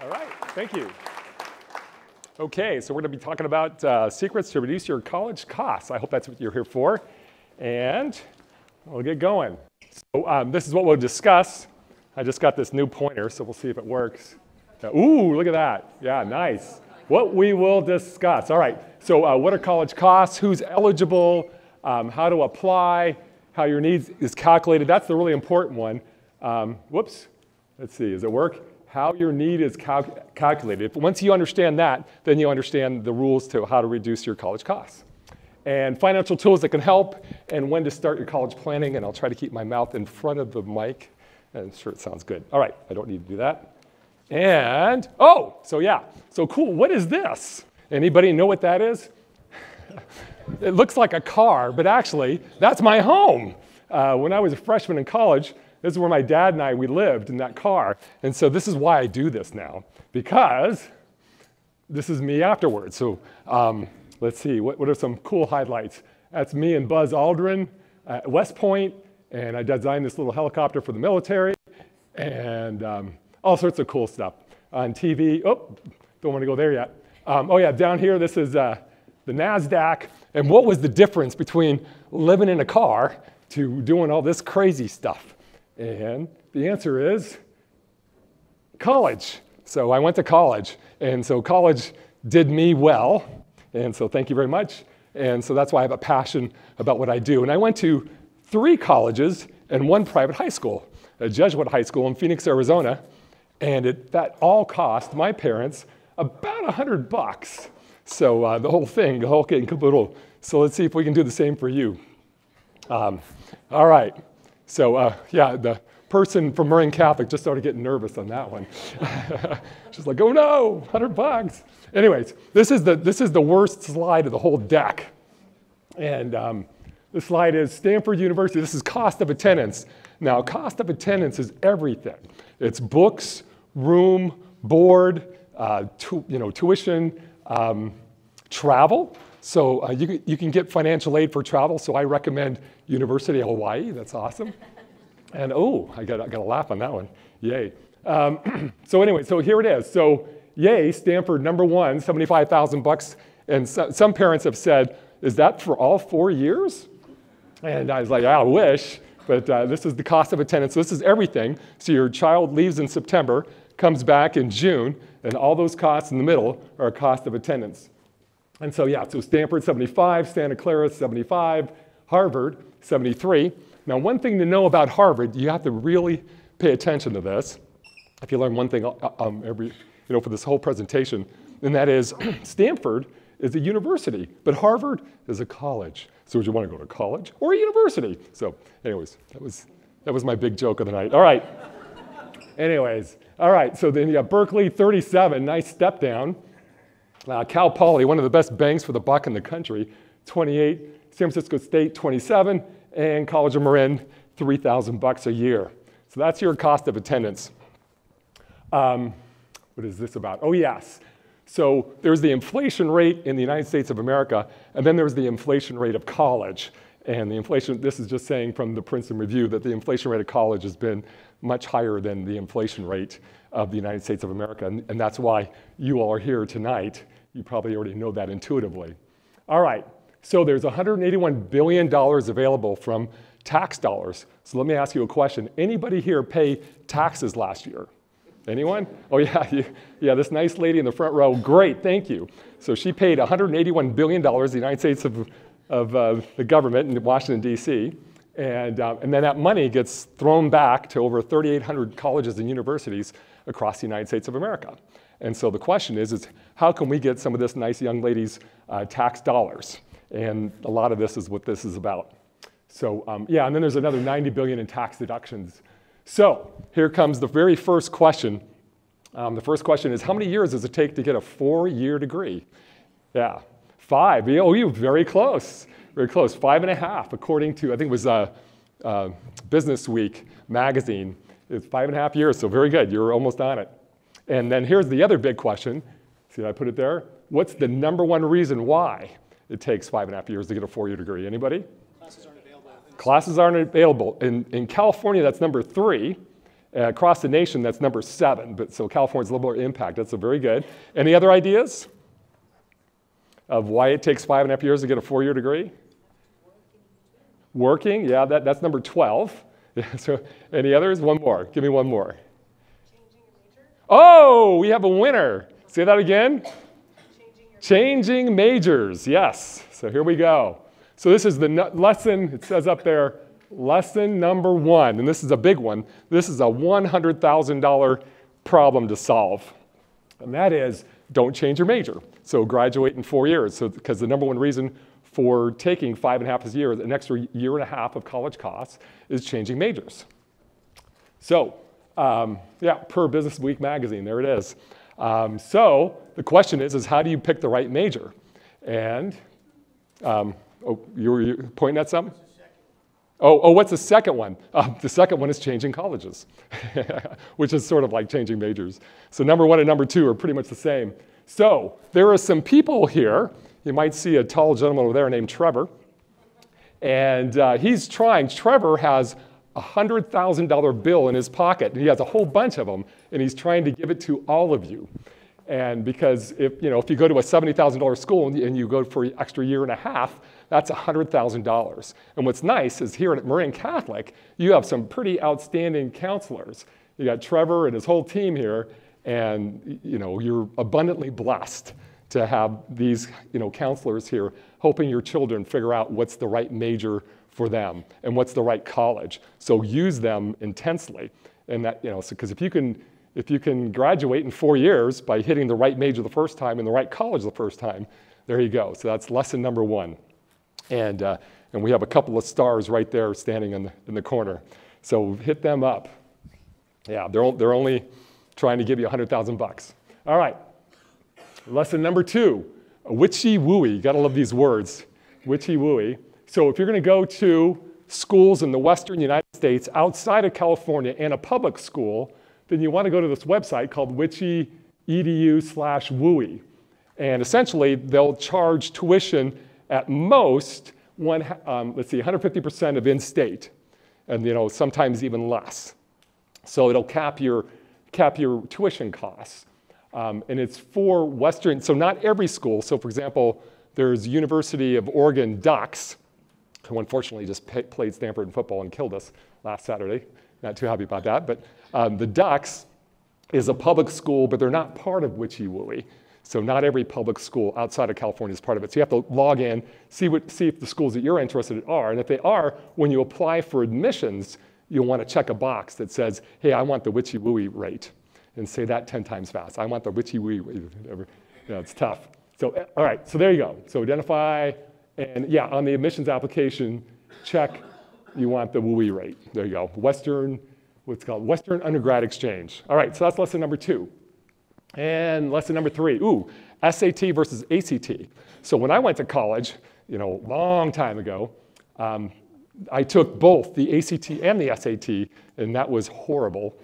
All right, thank you. Okay, so we're going to be talking about secrets to reduce your college costs. I hope that's what you're here for. And we'll get going. So this is what we'll discuss. I just got this new pointer, so we'll see if it works. Ooh, look at that. Yeah, nice. What we will discuss. All right, so what are college costs? Who's eligible? How to apply? How your needs is calculated. That's the really important one. Whoops. Let's see, does it work? How your need is calculated. Once you understand that, then you understand the rules to how to reduce your college costs. And financial tools that can help, and when to start your college planning, and I'll try to keep my mouth in front of the mic. And I'm sure it sounds good. All right, I don't need to do that. And, oh, so yeah, so cool, what is this? Anybody know what that is? It looks like a car, but actually, that's my home. When I was a freshman in college, this is where my dad and we lived in that car. And so this is why I do this now, because this is me afterwards. So let's see, what are some cool highlights? That's me and Buzz Aldrin at West Point, and I designed this little helicopter for the military, and all sorts of cool stuff on TV. Oh, don't want to go there yet. Oh yeah, down here, this is the NASDAQ. And what was the difference between living in a car to doing all this crazy stuff? And the answer is college. So I went to college, and so college did me well, and so thank you very much. And so that's why I have a passion about what I do. And I went to 3 colleges and 1 private high school, a Jesuit high school in Phoenix, Arizona, and that all cost my parents about $100. So the whole thing, the whole kit and caboodle. So let's see if we can do the same for you. All right. So yeah, the person from Marin Catholic just started getting nervous on that one. She's like, oh no, $100. Anyways, this is the worst slide of the whole deck. And the slide is Stanford University. This is cost of attendance. Now, cost of attendance is everything. It's books, room, board, tuition, travel. So you can get financial aid for travel. So I recommend University of Hawaii. That's awesome. And oh, I got a laugh on that one. Yay. So anyway, so here it is. So yay, Stanford #1, $75,000. And some parents have said, is that for all 4 years? And I was like, I wish. But this is the cost of attendance. So this is everything. So your child leaves in September, comes back in June, and all those costs in the middle are a cost of attendance. And so yeah, so Stanford 75, Santa Clara 75, Harvard 73. Now one thing to know about Harvard, you have to really pay attention to this. If you learn one thing for this whole presentation, and that is Stanford is a university, but Harvard is a college. So would you want to go to college or a university? So anyways, that was my big joke of the night. All right. Anyways, all right, so then you got Berkeley 37, nice step down. Cal Poly, one of the best bangs for the buck in the country, 28. San Francisco State, 27. And College of Marin, $3,000 a year. So that's your cost of attendance. What is this about? Oh, yes. So there's the inflation rate in the United States of America, and then there's the inflation rate of college. And the inflation, this is just saying from the Princeton Review that the inflation rate of college has been much higher than the inflation rate of the United States of America. And that's why you all are here tonight. You probably already know that intuitively. All right, so there's $181 billion available from tax dollars. So let me ask you a question. Anybody here pay taxes last year? Anyone? Oh yeah, yeah, this nice lady in the front row, great, thank you. So she paid $181 billion, the United States of the government in Washington, D.C., and then that money gets thrown back to over 3,800 colleges and universities across the United States of America. And so the question is how can we get some of this nice young lady's tax dollars? And a lot of this is what this is about. So yeah, and then there's another $90 billion in tax deductions. So here comes the very first question. The first question is, how many years does it take to get a 4-year degree? Yeah, 5. Oh, you're very close. Very close, 5.5, according to, I think it was Business Week magazine. It's 5.5 years, so very good. You're almost on it. And then here's the other big question. See, I put it there. What's the #1 reason why it takes 5.5 years to get a 4-year degree? Anybody? Classes aren't available. Classes aren't available. In California, that's #3. Across the nation, that's number 7, but so California's a little more impact. That's very good. Any other ideas of why it takes 5.5 years to get a 4-year degree? Working, yeah, that's number 12. So any others? One more. Give me one more. Changing your major. Oh, we have a winner. Say that again. Changing majors, yes. So here we go. So this is the lesson, it says up there, lesson number 1, and this is a big one. This is a $100,000 problem to solve, and that is don't change your major. So graduate in 4 years, because the number 1 reason for taking 5.5 years, an extra 1.5 years of college costs, is changing majors. So, yeah, per Business Week magazine, there it is. So the question is how do you pick the right major? And, oh, you were pointing at something? Oh, what's the second one? The second one is changing colleges, which is sort of like changing majors. So number 1 and number 2 are pretty much the same. So there are some people here. You might see a tall gentleman over there named Trevor. And he's trying. Trevor has a $100,000 bill in his pocket. And he has a whole bunch of them. And he's trying to give it to all of you. And because if you go to a $70,000 school and you go for an extra 1.5 years, that's $100,000. And what's nice is here at Marin Catholic, you have some pretty outstanding counselors. You got Trevor and his whole team here, and you're abundantly blessed to have these counselors here helping your children figure out what's the right major for them and what's the right college. So use them intensely, and that because if you can graduate in 4 years by hitting the right major the first time and the right college the first time, there you go. So that's lesson number 1. And we have a couple of stars right there standing in the corner. So hit them up. Yeah, they're only trying to give you $100,000. All right, lesson number 2, witchy-wooey. You gotta love these words, witchy-wooey. So if you're gonna go to schools in the Western United States outside of California and a public school, then you wanna go to this website called witchy.edu/wooey. And essentially, they'll charge tuition at most 150% of in-state, and sometimes even less. So it'll cap your tuition costs, and it's for Western. So not every school. So for example, there's University of Oregon Ducks, who unfortunately just played Stanford in football and killed us last Saturday. Not too happy about that, but the Ducks is a public school, but they're not part of Witchy-Wooey. So not every public school outside of California is part of it. So you have to log in, see if the schools that you're interested in are. And if they are, when you apply for admissions, you'll want to check a box that says, hey, I want the Witchy-Wooey rate. And say that 10 times fast. I want the Witchy-Wooey rate. It's tough. So, all right, so there you go. So identify, and yeah, on the admissions application, check you want the Wooey rate. There you go. Western Undergrad Exchange. All right, so that's lesson number 2. And lesson number 3, SAT versus ACT. So when I went to college, long time ago, I took both the ACT and the SAT, and that was horrible.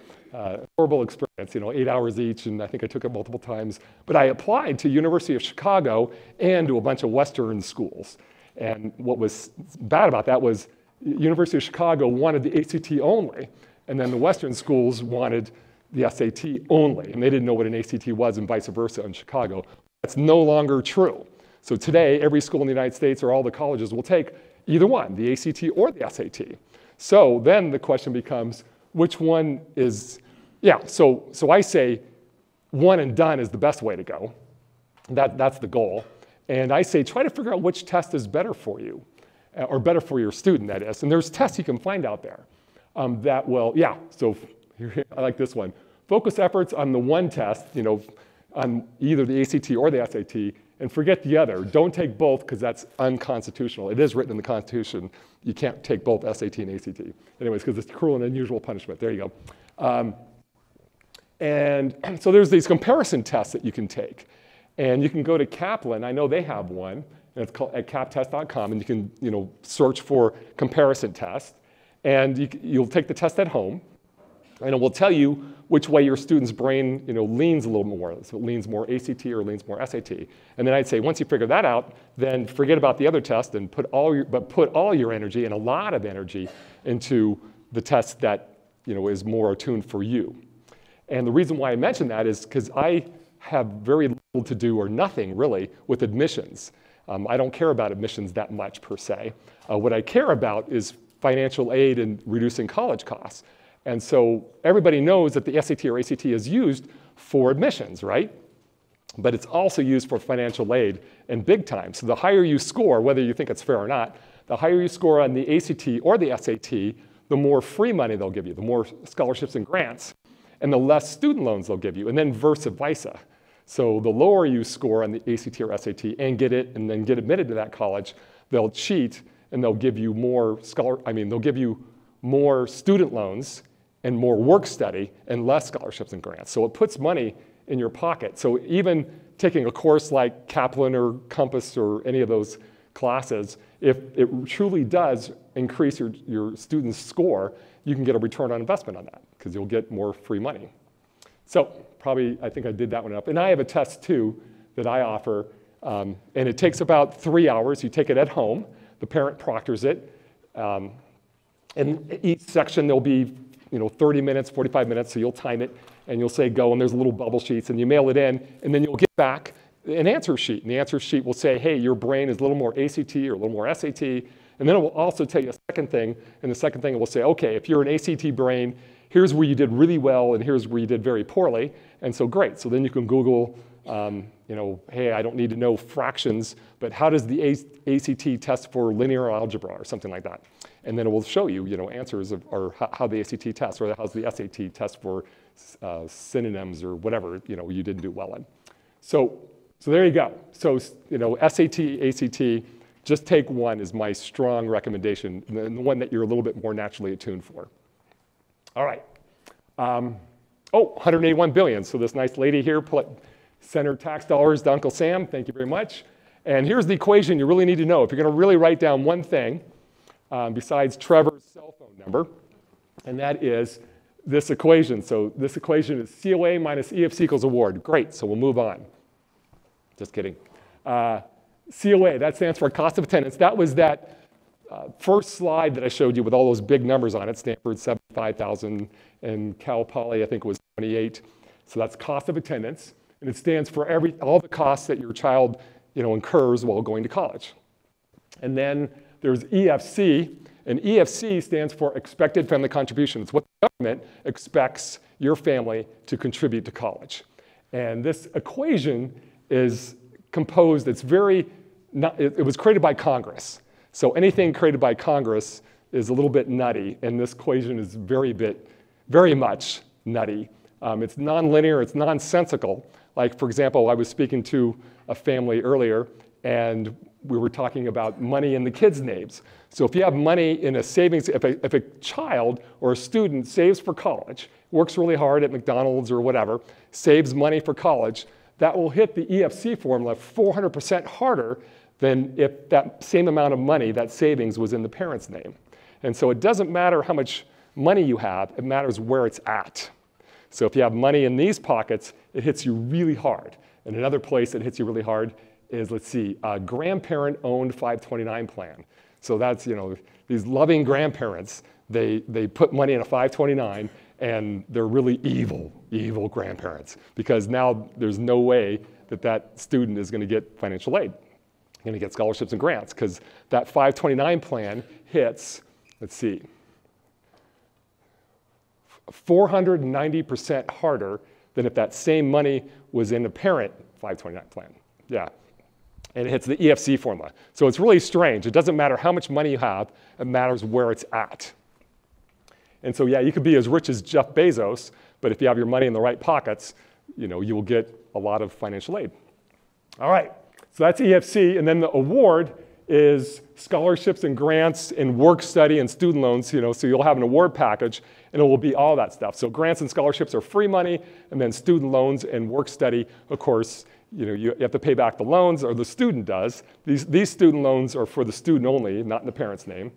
Horrible experience, 8 hours each, and I think I took it multiple times. But I applied to University of Chicago and to a bunch of Western schools. And what was bad about that was University of Chicago wanted the ACT only, and then the Western schools wanted the SAT only, and they didn't know what an ACT was, and vice versa in Chicago. That's no longer true. So today, every school in the United States or all the colleges will take either one, the ACT or the SAT. So then the question becomes, which one is, so I say one and done is the best way to go. That's the goal. And I say try to figure out which test is better for you, or better for your student, that is. And there's tests you can find out there that will, so I like this one. Focus efforts on the one test, on either the ACT or the SAT, and forget the other. Don't take both because that's unconstitutional. It is written in the Constitution. You can't take both SAT and ACT. Anyways, because it's cruel and unusual punishment. There you go. And so there's these comparison tests that you can take. And you can go to Kaplan. I know they have one. And it's called at captest.com. And you can search for comparison test. And you'll take the test at home. And it will tell you which way your student's brain leans a little more. So it leans more ACT or leans more SAT. And then I'd say once you figure that out, then forget about the other test and put all your energy and a lot of energy into the test that is more attuned for you. And the reason why I mention that is because I have very little to do or nothing really with admissions. I don't care about admissions that much per se. What I care about is financial aid and reducing college costs. And so everybody knows that the SAT or ACT is used for admissions, right? But it's also used for financial aid and big time. So the higher you score, whether you think it's fair or not, the higher you score on the ACT or the SAT, the more free money they'll give you, the more scholarships and grants, and the less student loans they'll give you, and then versa versa. So the lower you score on the ACT or SAT and get it, and then get admitted to that college, they'll cheat and they'll give you more they'll give you more student loans and more work study and less scholarships and grants. So it puts money in your pocket. So even taking a course like Kaplan or Compass or any of those classes, if it truly does increase your student's score, you can get a return on investment on that because you'll get more free money. So probably, I think I did that one up. And I have a test too that I offer, and it takes about 3 hours. You take it at home. The parent proctors it. And each section there'll be 30 minutes, 45 minutes, so you'll time it, and you'll say go, and there's little bubble sheets, and you mail it in, and then you'll get back an answer sheet. And the answer sheet will say, hey, your brain is a little more ACT or a little more SAT. And then it will also tell you a second thing, and the second thing it will say, okay, if you're an ACT brain, here's where you did really well, and here's where you did very poorly. And so great, so then you can Google, hey, I don't need to know fractions, but how does the ACT test for linear algebra or something like that? And then it will show you, answers or how the ACT tests, or how's the SAT test for synonyms or whatever, you didn't do well in. So there you go. So, SAT, ACT, just take one is my strong recommendation, and the one that you're a little bit more naturally attuned for. All right. 181 billion. So this nice lady here sent her tax dollars to Uncle Sam. Thank you very much. And here's the equation you really need to know. If you're going to really write down one thing besides Trevor's cell phone number, and that is this equation. So this equation is COA minus EFC equals award. Great. So we'll move on. Just kidding. COA, that stands for cost of attendance. That was that first slide that I showed you with all those big numbers on it. Stanford, 75,000, and Cal Poly, I think, was 28. So that's cost of attendance. And it stands for all the costs that your child incurs while going to college. And then there's EFC, and EFC stands for expected family contribution. It's what the government expects your family to contribute to college. And this equation is composed, it was created by Congress. So anything created by Congress is a little bit nutty, and this equation is very much nutty. It's nonlinear, it's nonsensical. Like, for example, I was speaking to a family earlier, and we were talking about money in the kids' names. So if you have money in a savings, if a child or a student saves for college, works really hard at McDonald's or whatever, saves money for college, that will hit the EFC formula 400% harder than if that same amount of money, that savings, was in the parent's name. And so it doesn't matter how much money you have, it matters where it's at. So if you have money in these pockets, it hits you really hard. And another place that hits you really hard is, let's see, a grandparent-owned 529 plan. So that's, these loving grandparents, they put money in a 529, and they're really evil grandparents, because now there's no way that student is going to get financial aid, going to get scholarships and grants, because that 529 plan hits, let's see, 490% harder than if that same money was in a parent 529 plan. Yeah. And it hits the EFC formula. So it's really strange. It doesn't matter how much money you have, it matters where it's at. And so, yeah, you could be as rich as Jeff Bezos, but if you have your money in the right pockets, you will get a lot of financial aid. All right, so that's EFC, and then the award is scholarships and grants and work study and student loans, so you'll have an award package, and it will be all that stuff. So grants and scholarships are free money, and then student loans and work study, of course, you have to pay back the loans, or the student does. These student loans are for the student only, not in the parent's name.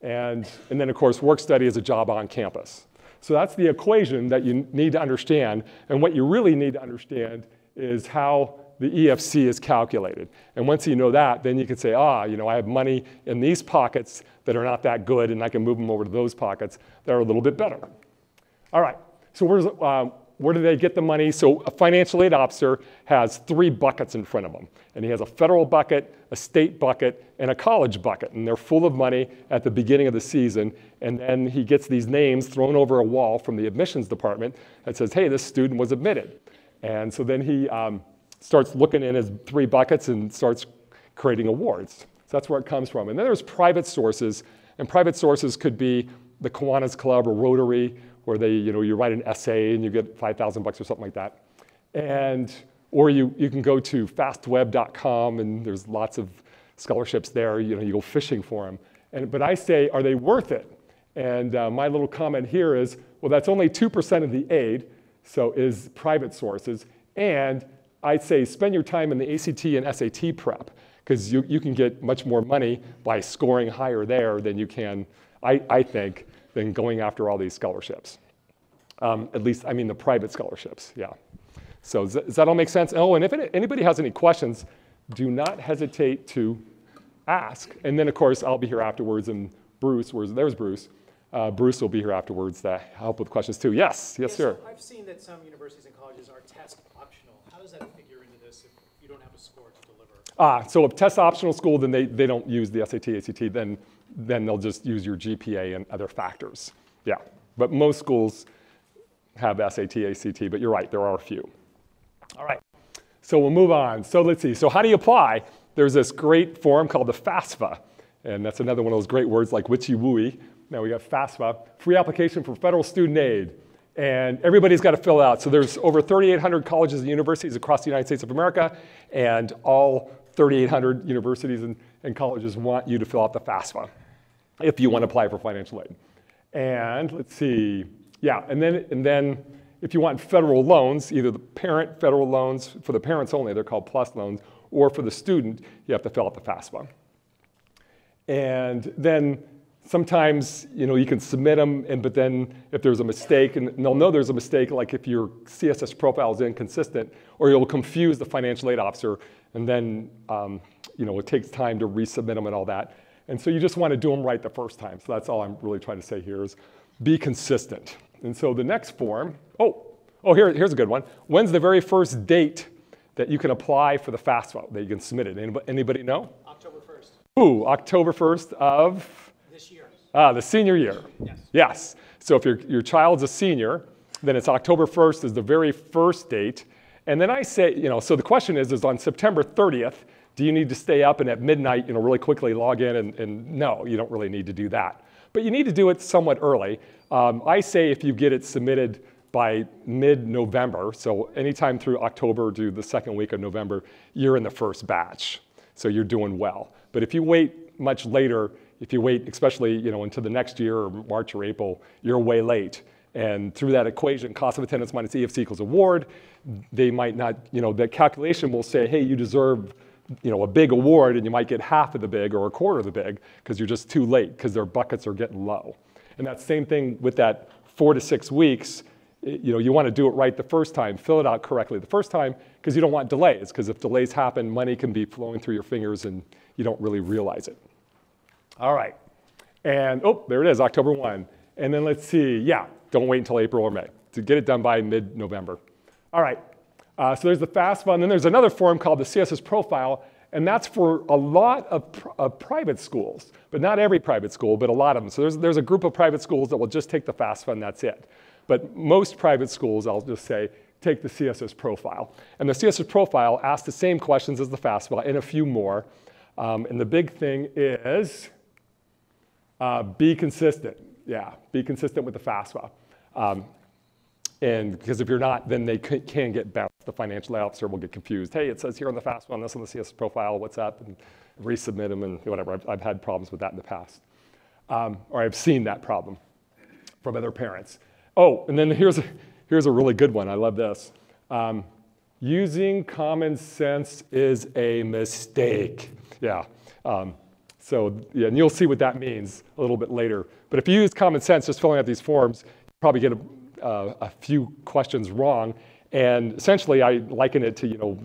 And then, of course, work study is a job on campus. So that's the equation that you need to understand. And what you really need to understand is how the EFC is calculated. And once you know that, then you can say, I have money in these pockets that are not that good, and I can move them over to those pockets that are a little bit better. All right, so where do they get the money? So a financial aid officer has 3 buckets in front of him. And he has a federal bucket, a state bucket, and a college bucket. And they're full of money at the beginning of the season. And then he gets these names thrown over a wall from the admissions department that says, hey, this student was admitted. And so then he starts looking in his 3 buckets and starts creating awards. So that's where it comes from. And then there's private sources. And private sources could be the Kiwanis Club or Rotary, where you write an essay and you get $5,000 or something like that. Or you can go to fastweb.com and there's lots of scholarships there. You go fishing for them. But I say, are they worth it? And my little comment here is, well, that's only 2% of the aid, so is private sources. And I'd say spend your time in the ACT and SAT prep, because you can get much more money by scoring higher there than you can, I think, than going after all these scholarships. At least, I mean the private scholarships, yeah. So does that all make sense? Oh, and if anybody has any questions, do not hesitate to ask. And then, of course, I'll be here afterwards, and Bruce, there's Bruce. Bruce will be here afterwards to help with questions too. Yes, sir. So I've seen that some universities and colleges are test optional. How does that figure into this if you don't have a score to deliver? So if test optional school, then they don't use the SAT, ACT, then they'll just use your GPA and other factors. Yeah, but most schools have SAT, ACT, but you're right, there are a few. All right, so we'll move on. So let's see, so how do you apply? There's this great form called the FAFSA, and that's another one of those great words like witchy-wooey. Now we got FAFSA, free application for federal student aid. And everybody's got to fill out. So there's over 3,800 colleges and universities across the United States of America, and all 3,800 universities and colleges want you to fill out the FAFSA if you want to apply for financial aid. And let's see, yeah, and then if you want federal loans, either the parent federal loans, for the parents only, they're called PLUS loans, or for the student, you have to fill out the FAFSA. And then sometimes, you can submit them, but then if there's a mistake, and they'll know there's a mistake, like if your CSS profile is inconsistent, or you'll confuse the financial aid officer, and then, it takes time to resubmit them and all that. And so you just want to do them right the first time. So that's all I'm really trying to say here is be consistent. And so the next form, here's a good one. When's the very first date that you can apply for the FAFSA, that you can submit it? Anybody know? October 1st. Ooh, October 1st of? This year. The senior year. Yes. Yes. So if your child's a senior, then it's October 1st is the very first date. And then I say, so the question is on September 30th, do you need to stay up and at midnight, really quickly log in? And no, you don't really need to do that. But you need to do it somewhat early. I say if you get it submitted by mid-November, so anytime through October to the second week of November, you're in the first batch. So you're doing well. But if you wait much later, if you wait especially into the next year or March or April, you're way late. And through that equation, cost of attendance minus EFC equals award, they might not, the calculation will say, hey, you deserve a big award, and you might get half of the big or a quarter of the big because you're just too late because their buckets are getting low. And that same thing with that 4 to 6 weeks, you want to do it right the first time, fill it out correctly the first time, because you don't want delays, because if delays happen, money can be flowing through your fingers and you don't really realize it. All right, and there it is, October 1. And then let's see, don't wait until April or May to get it done by mid-November. All right, so there's the FAFSA, and then there's another form called the CSS Profile, and that's for a lot of private schools, but not every private school, but a lot of them. So there's a group of private schools that will just take the FAFSA and that's it. But most private schools, I'll just say, take the CSS Profile. And the CSS Profile asks the same questions as the FAFSA and a few more. And the big thing is be consistent. Yeah, be consistent with the FAFSA. And because if you're not, then they can get bounced. The financial officer will get confused. Hey, it says here on the FAFSA, on this on the CSS Profile, what's up? And resubmit them and whatever. I've had problems with that in the past. Or I've seen that problem from other parents. And then here's a really good one. I love this. Using common sense is a mistake. Yeah. And you'll see what that means a little bit later. But if you use common sense just filling out these forms, you probably get a few questions wrong. And essentially, I liken it to,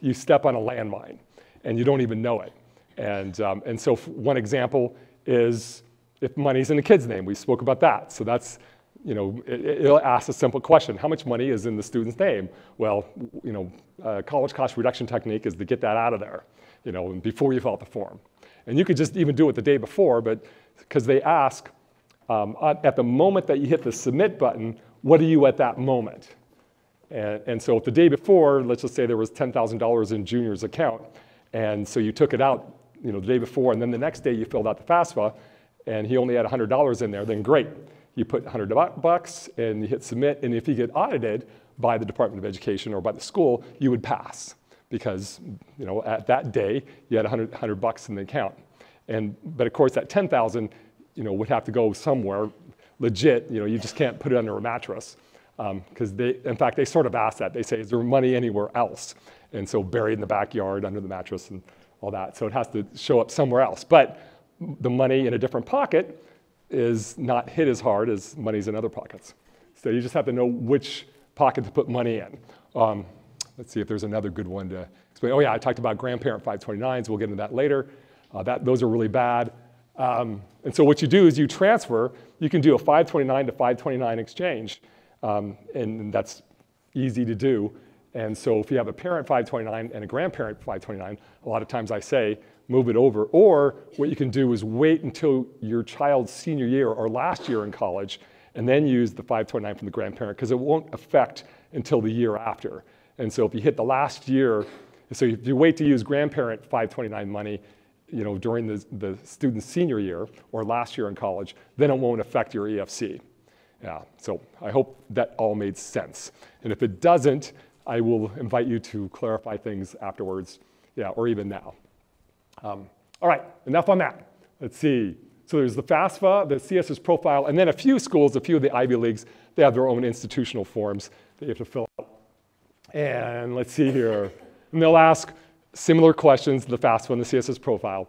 you step on a landmine and you don't even know it. And so one example is if money's in a kid's name. We spoke about that. So that's, it'll ask a simple question. How much money is in the student's name? Well, college cost reduction technique is to get that out of there, before you fill out the form. And you could just even do it the day before, but because they ask, at the moment that you hit the submit button, what are you at that moment? And so if the day before, let's just say there was $10,000 in Junior's account, and so you took it out the day before, and then the next day you filled out the FAFSA, and he only had $100 in there, then great. You put $100 and you hit submit, and if you get audited by the Department of Education or by the school, you would pass because at that day you had $100 in the account. But of course that 10,000 would have to go somewhere legit. You just can't put it under a mattress because in fact they sort of ask that. They say, is there money anywhere else? And so buried in the backyard under the mattress and all that. So it has to show up somewhere else. But the money in a different pocket is not hit as hard as money's in other pockets. So you just have to know which pocket to put money in. Let's see if there's another good one to explain. Oh yeah, I talked about grandparent 529s. We'll get into that later. Those are really bad. And so what you do is you transfer. You can do a 529 to 529 exchange, and that's easy to do. And so if you have a parent 529 and a grandparent 529, a lot of times I say, move it over. Or what you can do is wait until your child's senior year or last year in college, and then use the 529 from the grandparent, because it won't affect until the year after. And so if you hit the last year, so if you wait to use grandparent 529 money, during the student's senior year or last year in college, then it won't affect your EFC. Yeah, so I hope that all made sense. And if it doesn't, I will invite you to clarify things afterwards, or even now. All right, enough on that. Let's see. So there's the FAFSA, the CSS profile, and then a few schools, a few of the Ivy Leagues, they have their own institutional forms that you have to fill out. And let's see here. And they'll ask similar questions to the FAFSA and the CSS profile,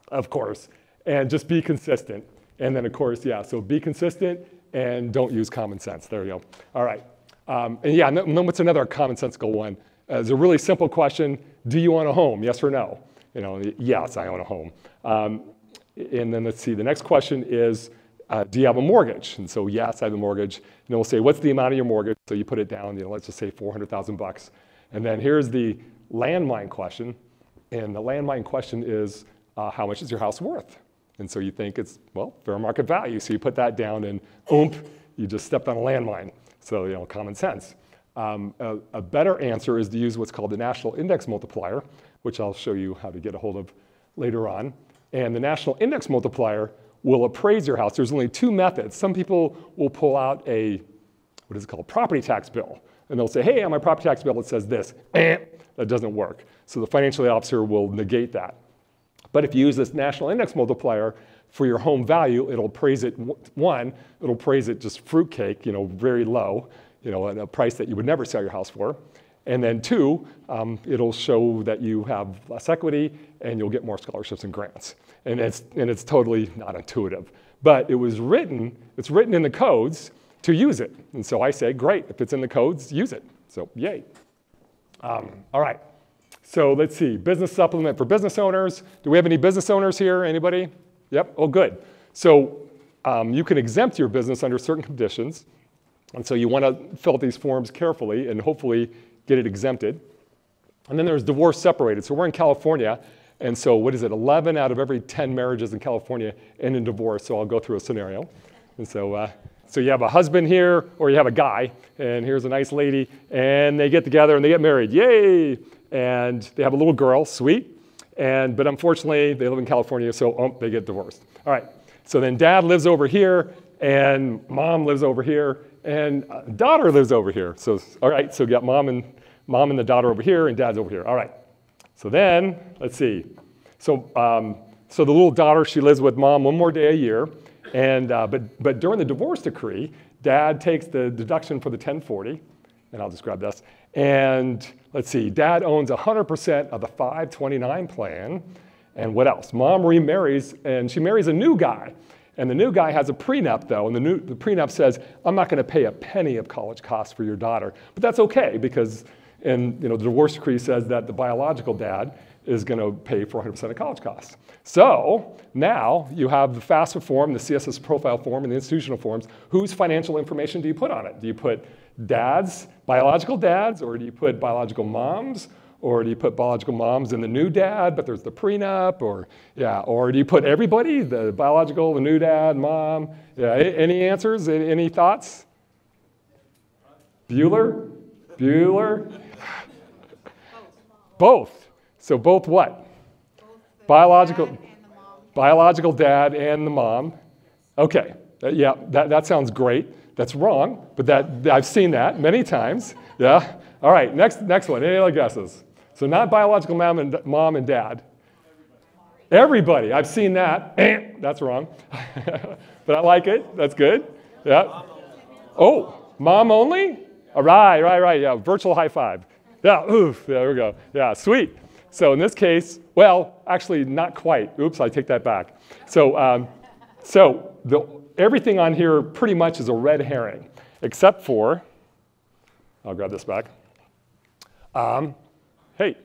of course, and just be consistent. And then, of course, so be consistent and don't use common sense. There you go. All right. And then what's another commonsensical one? It's a really simple question. Do you own a home? Yes or no? Yes, I own a home. And then let's see, the next question is, do you have a mortgage? And so yes, I have a mortgage. And then we'll say, what's the amount of your mortgage? So you put it down, let's just say $400,000. And then here's the landmine question. And the landmine question is, how much is your house worth? And so you think it's, fair market value. So you put that down and you just stepped on a landmine. So, common sense. A better answer is to use what's called the National Index Multiplier, which I'll show you how to get a hold of later on. And the National Index Multiplier will appraise your house. There's only two methods. Some people will pull out a, property tax bill. And they'll say, hey, on my property tax bill, it says this. That doesn't work. So the financial aid officer will negate that. But if you use this National Index Multiplier for your home value, it'll appraise it, it'll appraise it just fruitcake, very low, at a price that you would never sell your house for. And then two, it'll show that you have less equity and you'll get more scholarships and grants. And it's totally not intuitive. But it's written in the codes to use it. And so I say, great, if it's in the codes, use it. So yay. All right, so let's see, business supplement for business owners. Do we have any business owners here, anybody? Yep, oh good. So you can exempt your business under certain conditions. And so you want to fill out these forms carefully and hopefully get it exempted. And then there's divorce separated. So we're in California, and so what is it, 11 out of every 10 marriages in California end in divorce, so I'll go through a scenario. And so, so you have a husband here, or you have a guy, and here's a nice lady, and they get together and they get married, yay! And they have a little girl, sweet, but unfortunately they live in California, so they get divorced. All right, so then dad lives over here, and mom lives over here, and daughter lives over here. So, all right, so you got mom and the daughter over here, and dad's over here. All right. So then, let's see. So, so the little daughter, she lives with mom one more day a year, and but during the divorce decree, dad takes the deduction for the 1040, and I'll just grab this. And let's see, dad owns 100% of the 529 plan, and what else? Mom remarries, and she marries a new guy. And the new guy has a prenup, though, and the prenup says, I'm not going to pay a penny of college costs for your daughter. But that's okay, because And the divorce decree says that the biological dad is going to pay for 100% of college costs. So now you have the FAFSA form, the CSS profile form, and the institutional forms. Whose financial information do you put on it? Do you put dads, biological dads, or do you put biological moms? Or do you put biological moms and the new dad, but there's the prenup? Or do you put everybody, the biological, the new dad, mom? Yeah, any answers? Any thoughts? Bueller? Both. So both what? Both Biological dad and the mom. Okay, yeah, that sounds great. That's wrong, but I've seen that many times. Yeah. All right, next one. Any other guesses? So not biological mom and dad. Everybody. I've seen that. That's wrong. But I like it. That's good. Yeah. Oh, mom only? All right. Yeah, virtual high five. Yeah, oof, there we go. Yeah, sweet. So in this case, well, actually not quite. Oops, I take that back. So, everything on here pretty much is a red herring, except for, I'll grab this back. Hey,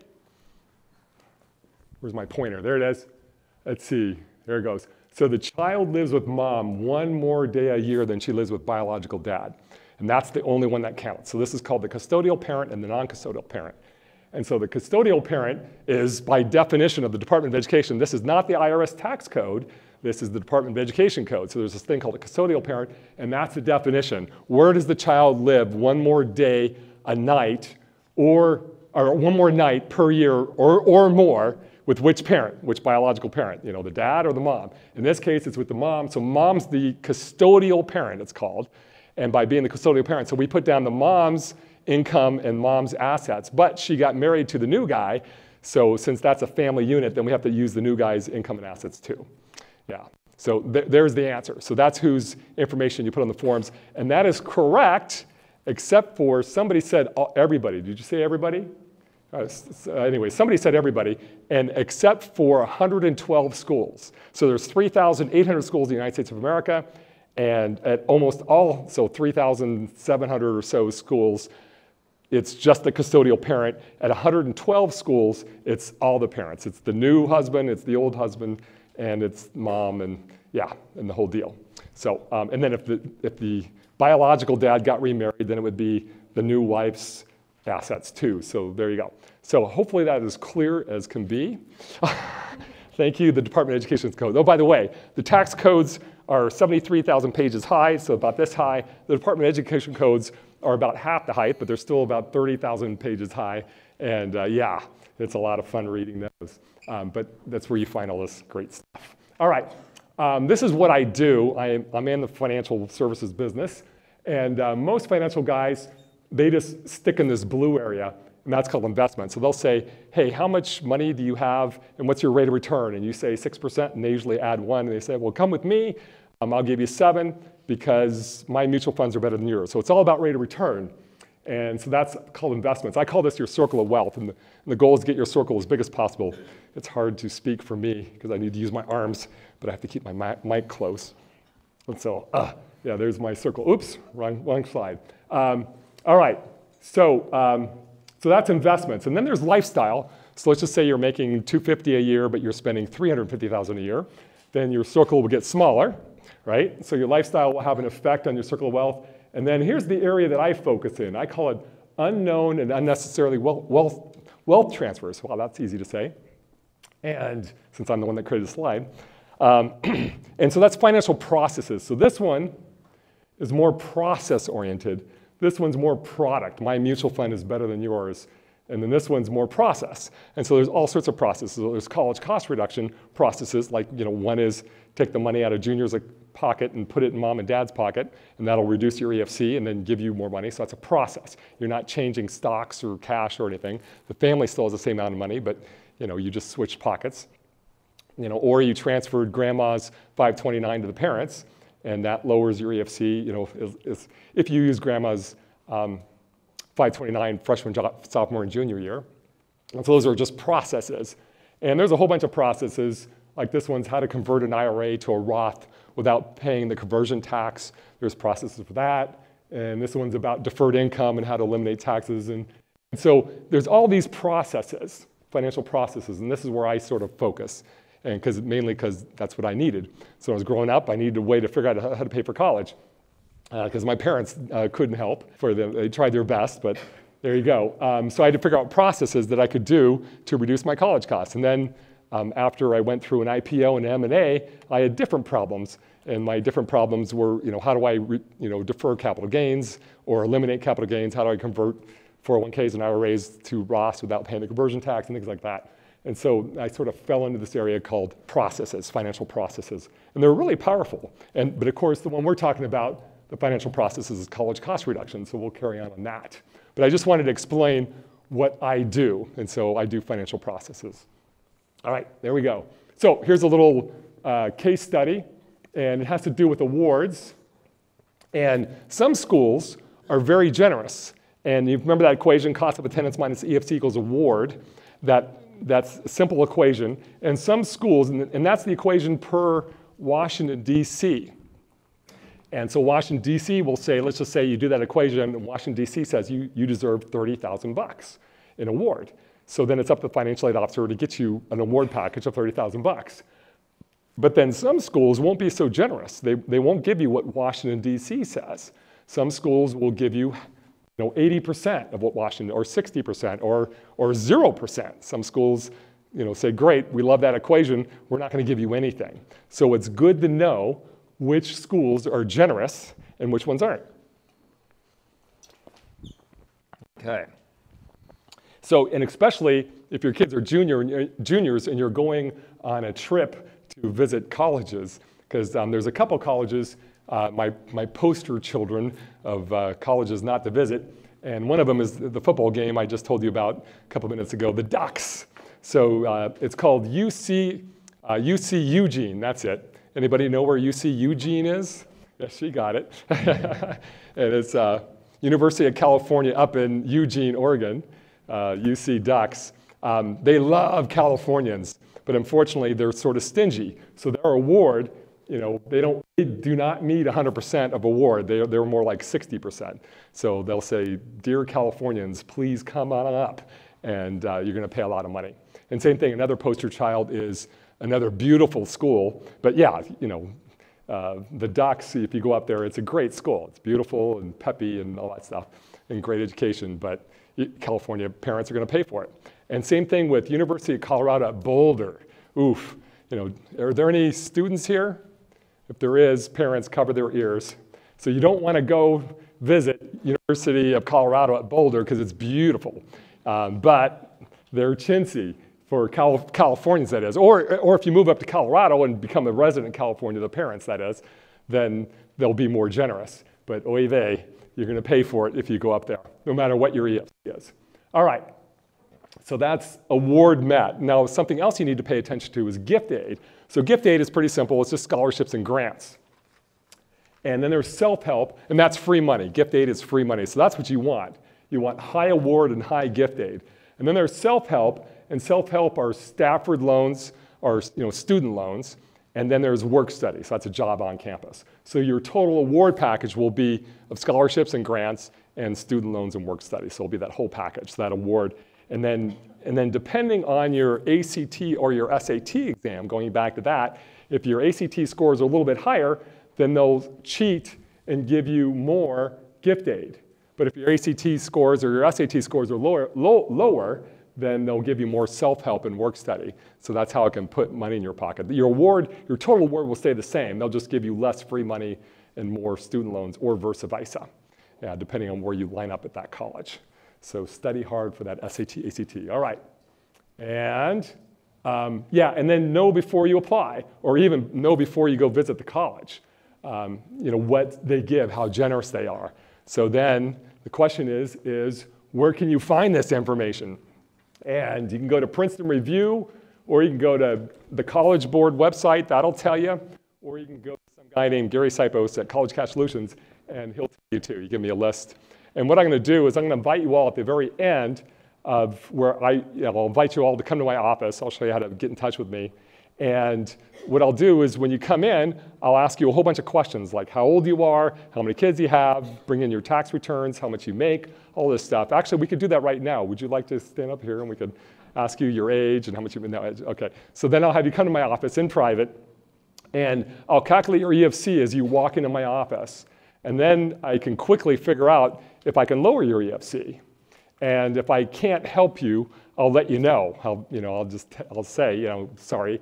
where's my pointer? There it is. Let's see, there it goes. So the child lives with mom one more day a year than she lives with biological dad. And that's the only one that counts. So this is called the custodial parent and the non-custodial parent. And so the custodial parent is, by definition of the Department of Education, this is not the IRS tax code, this is the Department of Education code. So there's this thing called a custodial parent, and that's the definition. Where does the child live one more day, a night, or one more night per year or more with which parent, which biological parent, the dad or the mom? In this case, it's with the mom. So mom's the custodial parent, it's called. And by being the custodial parent, so we put down the mom's income and mom's assets, but she got married to the new guy. So since that's a family unit, then we have to use the new guy's income and assets too. Yeah, so there's the answer. So that's whose information you put on the forms. And that is correct, except for somebody said everybody. Did you say everybody? Anyway, somebody said everybody, and except for 112 schools. So there's 3,800 schools in the United States of America, and at almost all, so 3,700 or so schools, it's just the custodial parent. At 112 schools, it's all the parents. It's the new husband, it's the old husband, and it's mom, and and the whole deal. So, and then if the biological dad got remarried, then it would be the new wife's assets too. So there you go. So hopefully that is clear as can be. Thank you, the Department of Education's code. Oh, by the way, the tax codes are 73,000 pages high, so about this high. The Department of Education codes are about half the height, but they're still about 30,000 pages high. And it's a lot of fun reading those. But that's where you find all this great stuff. All right, this is what I do. I'm in the financial services business. And most financial guys, they just stick in this blue area, and that's called investment. So they'll say, hey, how much money do you have, and what's your rate of return? And you say 6%, and they usually add 1, and they say, well, come with me. I'll give you 7 because my mutual funds are better than yours. So it's all about rate of return. And so that's called investments. I call this your circle of wealth, and the goal is to get your circle as big as possible. It's hard to speak for me because I need to use my arms, but I have to keep my mic close. And so, there's my circle. Oops, wrong slide. All right, so that's investments. And then there's lifestyle. So let's just say you're making $250 a year, but you're spending $350,000 a year. Then your circle will get smaller, right? So your lifestyle will have an effect on your circle of wealth. And then here's the area that I focus in. I call it unknown and unnecessarily wealth transfers. Well, that's easy to say. And since I'm the one that created the slide. And so that's financial processes. So this one is more process-oriented. This one's more product. My mutual fund is better than yours. And then this one's more process. And so there's all sorts of processes. There's college cost reduction processes, like one is take the money out of junior's pocket and put it in mom and dad's pocket, and that'll reduce your EFC and then give you more money. So that's a process. You're not changing stocks or cash or anything. The family still has the same amount of money, but you just switch pockets. Or you transferred grandma's 529 to the parents, and that lowers your EFC. If you use grandma's 529 freshman, sophomore, and junior year. And so those are just processes. And there's a whole bunch of processes, like this one's how to convert an IRA to a Roth without paying the conversion tax. There's processes for that. And this one's about deferred income and how to eliminate taxes. And So there's all these processes, financial processes, and this is where I sort of focus, and mainly because that's what I needed. So when I was growing up, I needed a way to figure out how to pay for college, because my parents couldn't help for them. They tried their best, but there you go. So I had to figure out processes that I could do to reduce my college costs. And then after I went through an IPO and M&A, I had different problems. And my different problems were, how do I defer capital gains or eliminate capital gains? How do I convert 401ks and IRAs to Roths without paying the conversion tax and things like that? And so I sort of fell into this area called processes, financial processes. And they're really powerful. But of course, the one we're talking about, the financial processes, is college cost reduction. So we'll carry on that. But I just wanted to explain what I do. And so I do financial processes. All right, there we go. So here's a little case study. And it has to do with awards. And some schools are very generous. And you remember that equation, cost of attendance minus EFC equals award. That's a simple equation. And some schools, and that's the equation per Washington, D.C. And so Washington, D.C. will say, let's just say you do that equation, and Washington, D.C. says you deserve $30,000 in award. So then it's up to the financial aid officer to get you an award package of $30,000. But then some schools won't be so generous. They won't give you what Washington, D.C. says. Some schools will give you 80% of what Washington, or 60%, or 0%. Some schools say, great, we love that equation, we're not going to give you anything. So it's good to know which schools are generous and which ones aren't. Okay. So, and especially if your kids are juniors and you're going on a trip to visit colleges, because there's a couple colleges, my poster children of colleges not to visit, and one of them is the football game I just told you about a couple minutes ago, the Ducks. So it's called UC Eugene, that's it. Anybody know where UC Eugene is? Yes, she got it. And it's University of California up in Eugene, Oregon, UC Ducks. They love Californians, but unfortunately they're sort of stingy. So their award, they do not need 100% of award. They're more like 60%. So they'll say, dear Californians, please come on up, and you're going to pay a lot of money. And same thing, another poster child is another beautiful school. But yeah, the Ducks, if you go up there, it's a great school. It's beautiful and peppy and all that stuff, and great education. But California parents are going to pay for it. And same thing with University of Colorado at Boulder. Oof, are there any students here? If there is, parents cover their ears. So you don't want to go visit University of Colorado at Boulder because it's beautiful. But they're chintzy for Californians, that is. Or if you move up to Colorado and become a resident in California, the parents, that is, then they'll be more generous. But oy vey, you're going to pay for it if you go up there, no matter what your EFC is. All right. So that's award met. Now, something else you need to pay attention to is gift aid. So gift aid is pretty simple. It's just scholarships and grants. And then there's self-help, and that's free money. Gift aid is free money. So that's what you want. You want high award and high gift aid. And then there's self-help, and self-help are Stafford loans or student loans. And then there's work study. So that's a job on campus. So your total award package will be of scholarships and grants and student loans and work study. So it'll be that whole package, that award. And then depending on your ACT or your SAT exam, going back to that, if your ACT scores are a little bit higher, then they'll cheat and give you more gift aid. But if your ACT scores or your SAT scores are lower, then they'll give you more self-help and work study. So that's how it can put money in your pocket. Your total award will stay the same. They'll just give you less free money and more student loans, or versa versa, depending on where you line up at that college. So study hard for that SAT, ACT. All right. And and then know before you apply, or even know before you go visit the college, what they give, how generous they are. So then the question is where can you find this information? And you can go to Princeton Review, or you can go to the College Board website, that'll tell you, or you can go to some guy named Gary Sipos at College Cash Solutions, and he'll tell you too. You give me a list. And what I'm going to do is I'm going to invite you all at the very end of where I'll invite you all to come to my office. I'll show you how to get in touch with me. And what I'll do is when you come in, I'll ask you a whole bunch of questions like how old you are, how many kids you have, bring in your tax returns, how much you make, all this stuff. Actually, we could do that right now. Would you like to stand up here and we could ask you your age and how much you know? Okay, so then I'll have you come to my office in private and I'll calculate your EFC as you walk into my office. And then I can quickly figure out if I can lower your EFC. And if I can't help you, I'll let you know. I'll say, sorry,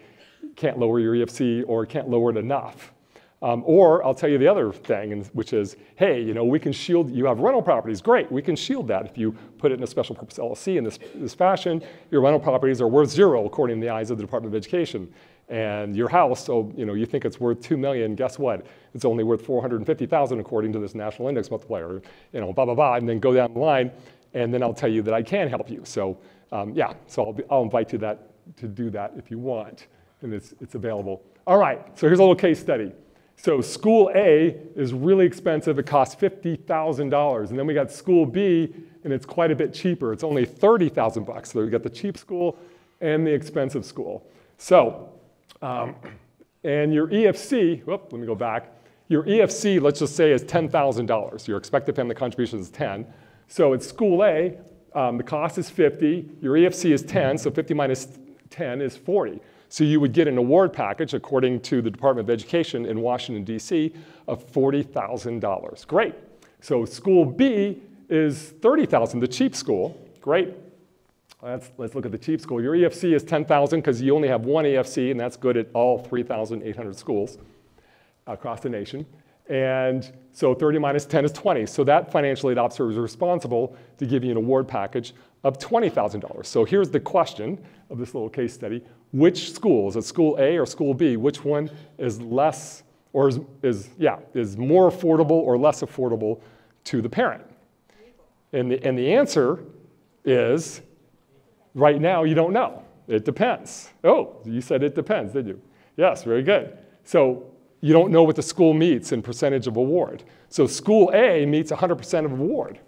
can't lower your EFC or can't lower it enough. Or I'll tell you the other thing, which is, hey, we can shield, you have rental properties, great, we can shield that. If you put it in a special purpose LLC in this fashion, your rental properties are worth 0 according to the eyes of the Department of Education. And your house, so you think it's worth $2 million, guess what? It's only worth $450,000 according to this national index multiplier, blah, blah, blah, and then go down the line, and then I'll tell you that I can help you. So so I'll invite you to do that if you want, and it's available. All right, so here's a little case study. So school A is really expensive, it costs $50,000, and then we got school B, and it's quite a bit cheaper. It's only $30,000. So we got the cheap school and the expensive school. So, and your EFC, let me go back. Your EFC, let's just say, is $10,000. Your expected family contribution is 10. So at school A, the cost is 50, your EFC is 10, so 50 minus 10 is 40. So you would get an award package, according to the Department of Education in Washington, D.C., of $40,000. Great. So school B is $30,000, the cheap school. Great. Let's look at the cheap school. Your EFC is 10,000 because you only have one EFC, and that's good at all 3,800 schools across the nation. And so 30 minus 10 is 20. So that financial aid officer is responsible to give you an award package of $20,000. So here's the question of this little case study. Which school, is it school A or school B, which one is less, or is more affordable or less affordable to the parent? And the answer is, right now, you don't know. It depends. Oh, you said it depends, did you? Yes, very good. So you don't know what the school meets in percentage of award. So school A meets 100% of award,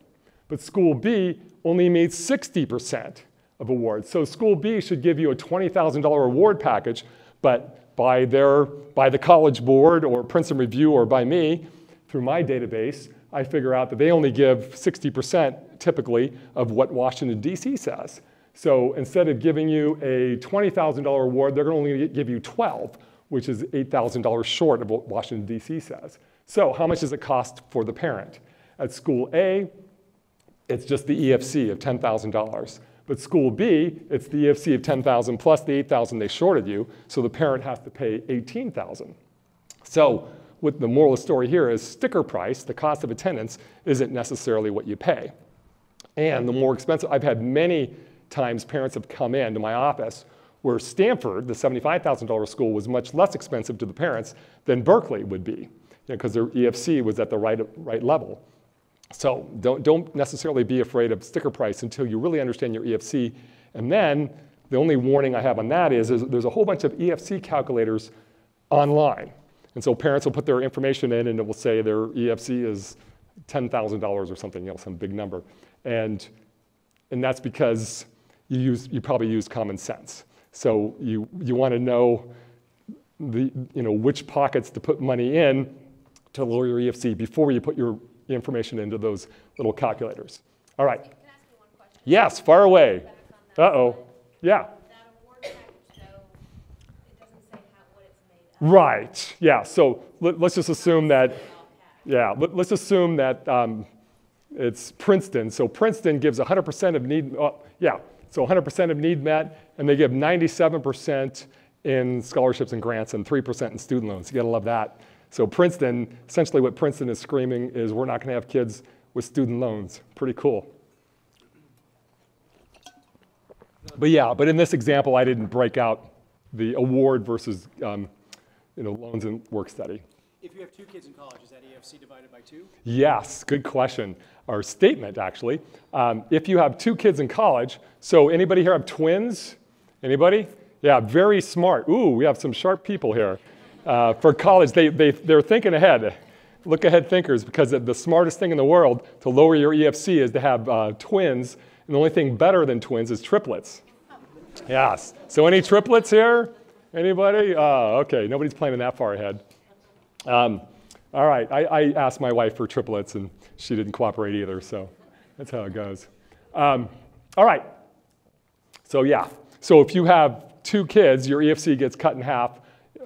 but school B only meets 60% of award. So school B should give you a $20,000 award package, but by the College Board or Princeton Review or by me, through my database, I figure out that they only give 60% typically of what Washington, D.C. says. So instead of giving you a $20,000 award, they're going to only give you 12, which is $8,000 short of what Washington, D.C. says. So how much does it cost for the parent? At school A, it's just the EFC of $10,000. But school B, it's the EFC of $10,000 plus the $8,000 they shorted you, so the parent has to pay $18,000. So what the moral of the story here is sticker price, the cost of attendance, isn't necessarily what you pay. And the more expensive, I've had many times parents have come into my office where Stanford, the $75,000 school, was much less expensive to the parents than Berkeley would be, because their EFC was at the right level. So don't necessarily be afraid of sticker price until you really understand your EFC. And then the only warning I have on that is there's a whole bunch of EFC calculators online. And so parents will put their information in and it will say their EFC is $10,000 or something, some big number. And that's because you probably use common sense. So you want to know which pockets to put money in to lower your EFC before you put your information into those little calculators. All right. Can I ask you one question? Yes, far away. Uh-oh. Yeah. That award package, though, it doesn't say what it's made of. Right. Yeah. So let's just assume that, let's assume that it's Princeton. So Princeton gives 100% of need, so 100% of need met, and they give 97% in scholarships and grants and 3% in student loans. You gotta love that. So Princeton, essentially what Princeton is screaming is we're not gonna have kids with student loans. Pretty cool. But in this example, I didn't break out the award versus loans and work study. If you have 2 kids in college, is that EFC divided by 2? Yes, good question. Our statement, actually. If you have 2 kids in college, so anybody here have twins? Anybody? Yeah, very smart. Ooh, we have some sharp people here. For college, they're thinking ahead. Look ahead thinkers, because the smartest thing in the world to lower your EFC is to have twins, and the only thing better than twins is triplets. Yes. So any triplets here? Anybody? Okay, nobody's planning that far ahead. All right, I asked my wife for triplets, and she didn't cooperate either, so that's how it goes. All right, so yeah. So if you have 2 kids, your EFC gets cut in half,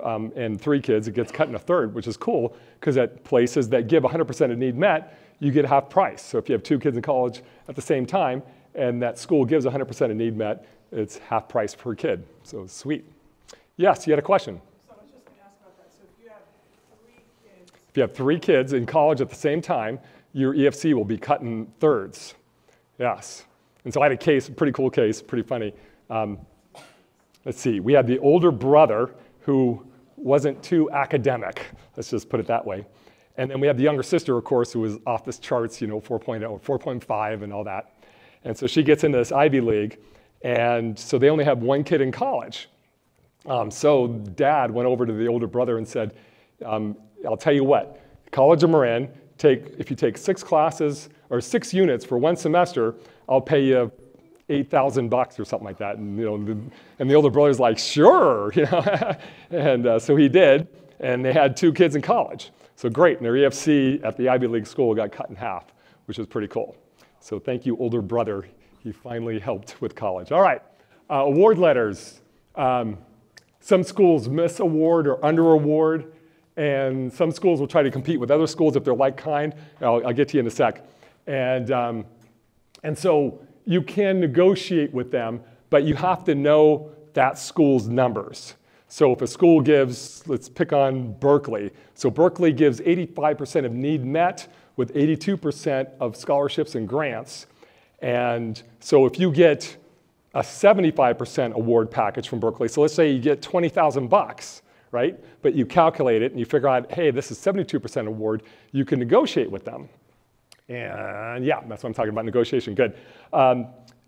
and 3 kids, it gets cut in a third, which is cool, because at places that give 100% of need met, you get half price. So if you have 2 kids in college at the same time, and that school gives 100% of need met, it's half price per kid. So sweet. Yes, you had a question? So I was just going to ask about that. So if you have 3 kids. If you have 3 kids in college at the same time, your EFC will be cut in thirds. Yes. And so I had a case, a pretty cool case, pretty funny. Let's see, we had the older brother who wasn't too academic, let's just put it that way. And then we had the younger sister, of course, who was off the charts, 4.0, 4.5 and all that. And so she gets into this Ivy League, and so they only have 1 kid in college. So dad went over to the older brother and said, I'll tell you what, College of Marin, if you take 6 classes or 6 units for 1 semester, I'll pay you $8,000 or something like that. And, and the older brother's like, sure, And so he did, and they had 2 kids in college. So great, and their EFC at the Ivy League school got cut in half, which is pretty cool. So thank you, older brother. He finally helped with college. All right, award letters. Some schools miss award or under award, and some schools will try to compete with other schools if they're like kind. I'll get to you in a sec. And so you can negotiate with them, but you have to know that school's numbers. So if a school gives, let's pick on Berkeley. So Berkeley gives 85% of need met with 82% of scholarships and grants. And so if you get a 75% award package from Berkeley, so let's say you get $20,000, right? But you calculate it and you figure out, hey, this is 72% award, you can negotiate with them. And yeah, that's what I'm talking about, negotiation, good.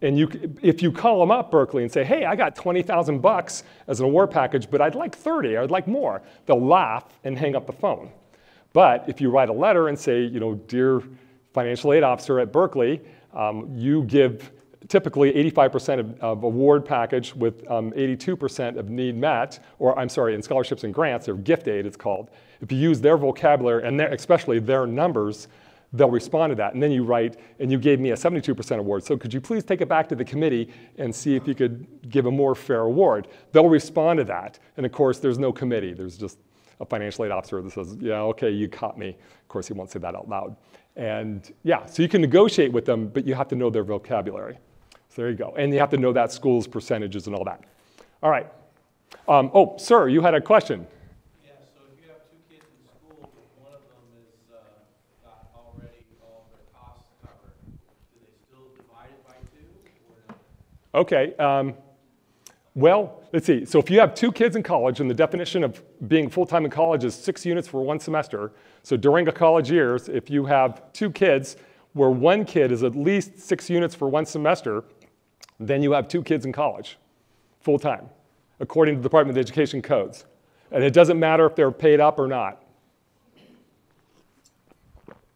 And if you call them up, Berkeley, and say, hey, I got $20,000 as an award package, but I'd like 30, I'd like more, they'll laugh and hang up the phone. But if you write a letter and say, dear financial aid officer at Berkeley, you give typically 85% of award package with 82% of need met, or I'm sorry, in scholarships and grants, or gift aid it's called. If you use their vocabulary, and especially their numbers, they'll respond to that. And then you write, and you gave me a 72% award, so could you please take it back to the committee and see if you could give a more fair award? They'll respond to that. And of course, there's no committee. There's just a financial aid officer that says, yeah, okay, you caught me. Of course, he won't say that out loud. And yeah, so you can negotiate with them, but you have to know their vocabulary. So there you go. And you have to know that school's percentages and all that. All right. Oh, sir, you had a question. Yeah, so if you have 2 kids in school, but one of them is got already all of their costs covered, do they still divide it by 2 or no? Okay. Well, let's see. So if you have 2 kids in college, and the definition of being full-time in college is 6 units for 1 semester. So during a college years, if you have 2 kids where 1 kid is at least 6 units for 1 semester, then you have 2 kids in college, full-time, according to the Department of Education codes. And it doesn't matter if they're paid up or not.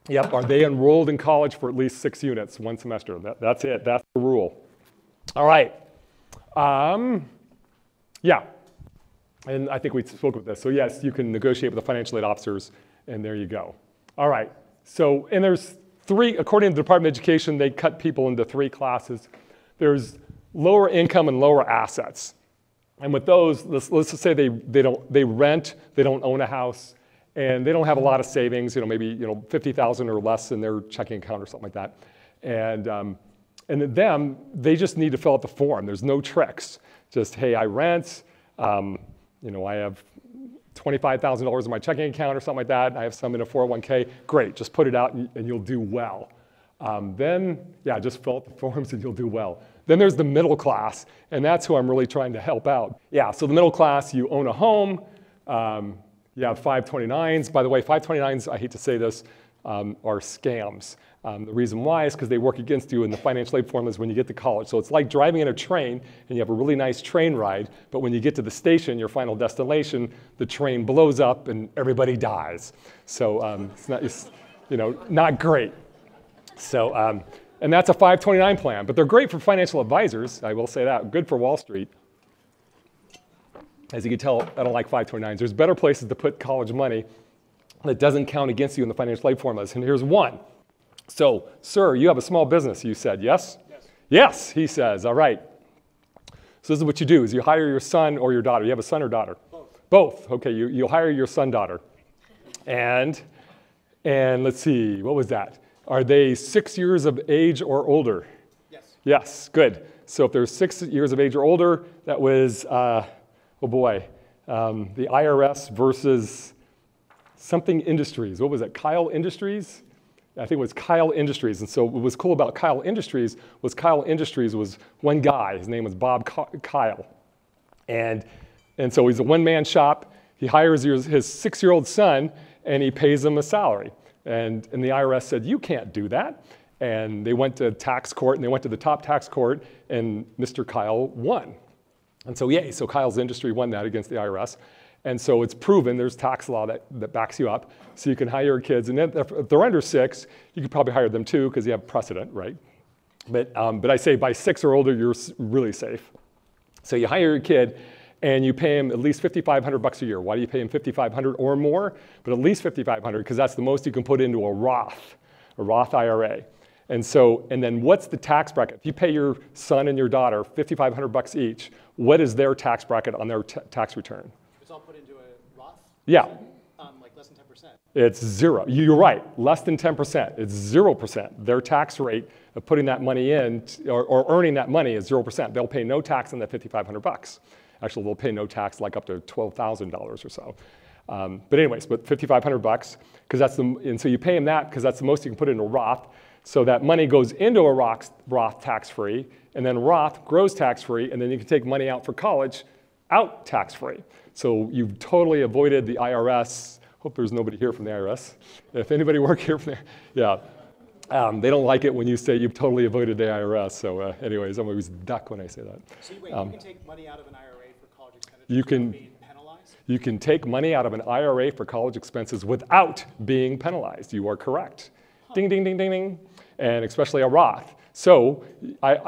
Yep, are they enrolled in college for at least 6 units 1 semester? That's it, that's the rule. All right. Yeah, and I think we spoke about this. So yes, you can negotiate with the financial aid officers, and there you go. All right, so, and there's 3, according to the Department of Education, they cut people into 3 classes. There's lower income and lower assets. And with those, let's just say they rent, they don't own a house, and they don't have a lot of savings, maybe $50,000 or less in their checking account or something like that. And them, they just need to fill out the form. There's no tricks. Just, hey, I rent, I have $25,000 in my checking account or something like that. I have some in a 401k. Great, just put it out and you'll do well. Then, yeah, just fill out the forms and you'll do well. Then there's the middle class, and that's who I'm really trying to help out. Yeah, so the middle class, you own a home, you have 529s. By the way, 529s, I hate to say this, are scams. The reason why is because they work against you in the financial aid formulas when you get to college. So it's like driving in a train and you have a really nice train ride, but when you get to the station, your final destination, the train blows up and everybody dies. So it's not great. So, and that's a 529 plan, but they're great for financial advisors, I will say that, good for Wall Street. As you can tell, I don't like 529s. There's better places to put college money that doesn't count against you in the financial aid formulas. And here's one. So, sir, you have a small business, you said, yes? Yes. Yes, he says, all right. So this is what you do, is you hire your son or your daughter. You have a son or daughter? Both. Both, okay, you'll hire your son, daughter. And let's see, what was that? Are they 6 years of age or older? Yes. Yes, good. So if they're 6 years of age or older, that was, oh boy, the IRS versus something Industries. What was it, Kyle Industries? I think it was Kyle Industries. And so what was cool about Kyle Industries was one guy. His name was Bob Kyle. And so he's a one-man shop. He hires his 6-year-old son, and he pays him a salary. And the IRS said, you can't do that. And they went to tax court, and they went to the top tax court, and Mr. Kyle won. And so, yay, so Kyle's Industry won that against the IRS. And so it's proven, there's tax law that backs you up. So you can hire your kids, and then if they're under 6, you could probably hire them too, because you have precedent, right? But I say by 6 or older, you're really safe. So you hire your kid, and you pay him at least $5,500 a year. Why do you pay him $5,500 or more? But at least $5,500, because that's the most you can put into a Roth IRA. And then what's the tax bracket? If you pay your son and your daughter $5,500 each, what is their tax bracket on their tax return? It's all put into a Roth? Yeah. Like less than 10%. It's 0. You're right, less than 10%. It's 0%. Their tax rate of putting that money in or earning that money is 0%. They'll pay no tax on that $5,500. Actually, they'll pay no tax like up to $12,000 or so. But anyways, but $5,500 because and so you pay them that because that's the most you can put into a Roth. So that money goes into a Roth tax-free, and then Roth grows tax-free, and then you can take money out for college out tax-free. So you've totally avoided the IRS. Hope there's nobody here from the IRS. If anybody work here from there, yeah. They don't like it when you say you've totally avoided the IRS. So anyways, I'm always duck when I say that. So wait, you can take money out of an IRA for college expenditures You can- without being penalized? You can take money out of an IRA for college expenses without being penalized. You are correct. Ding, ding, ding, ding, ding. And especially a Roth. So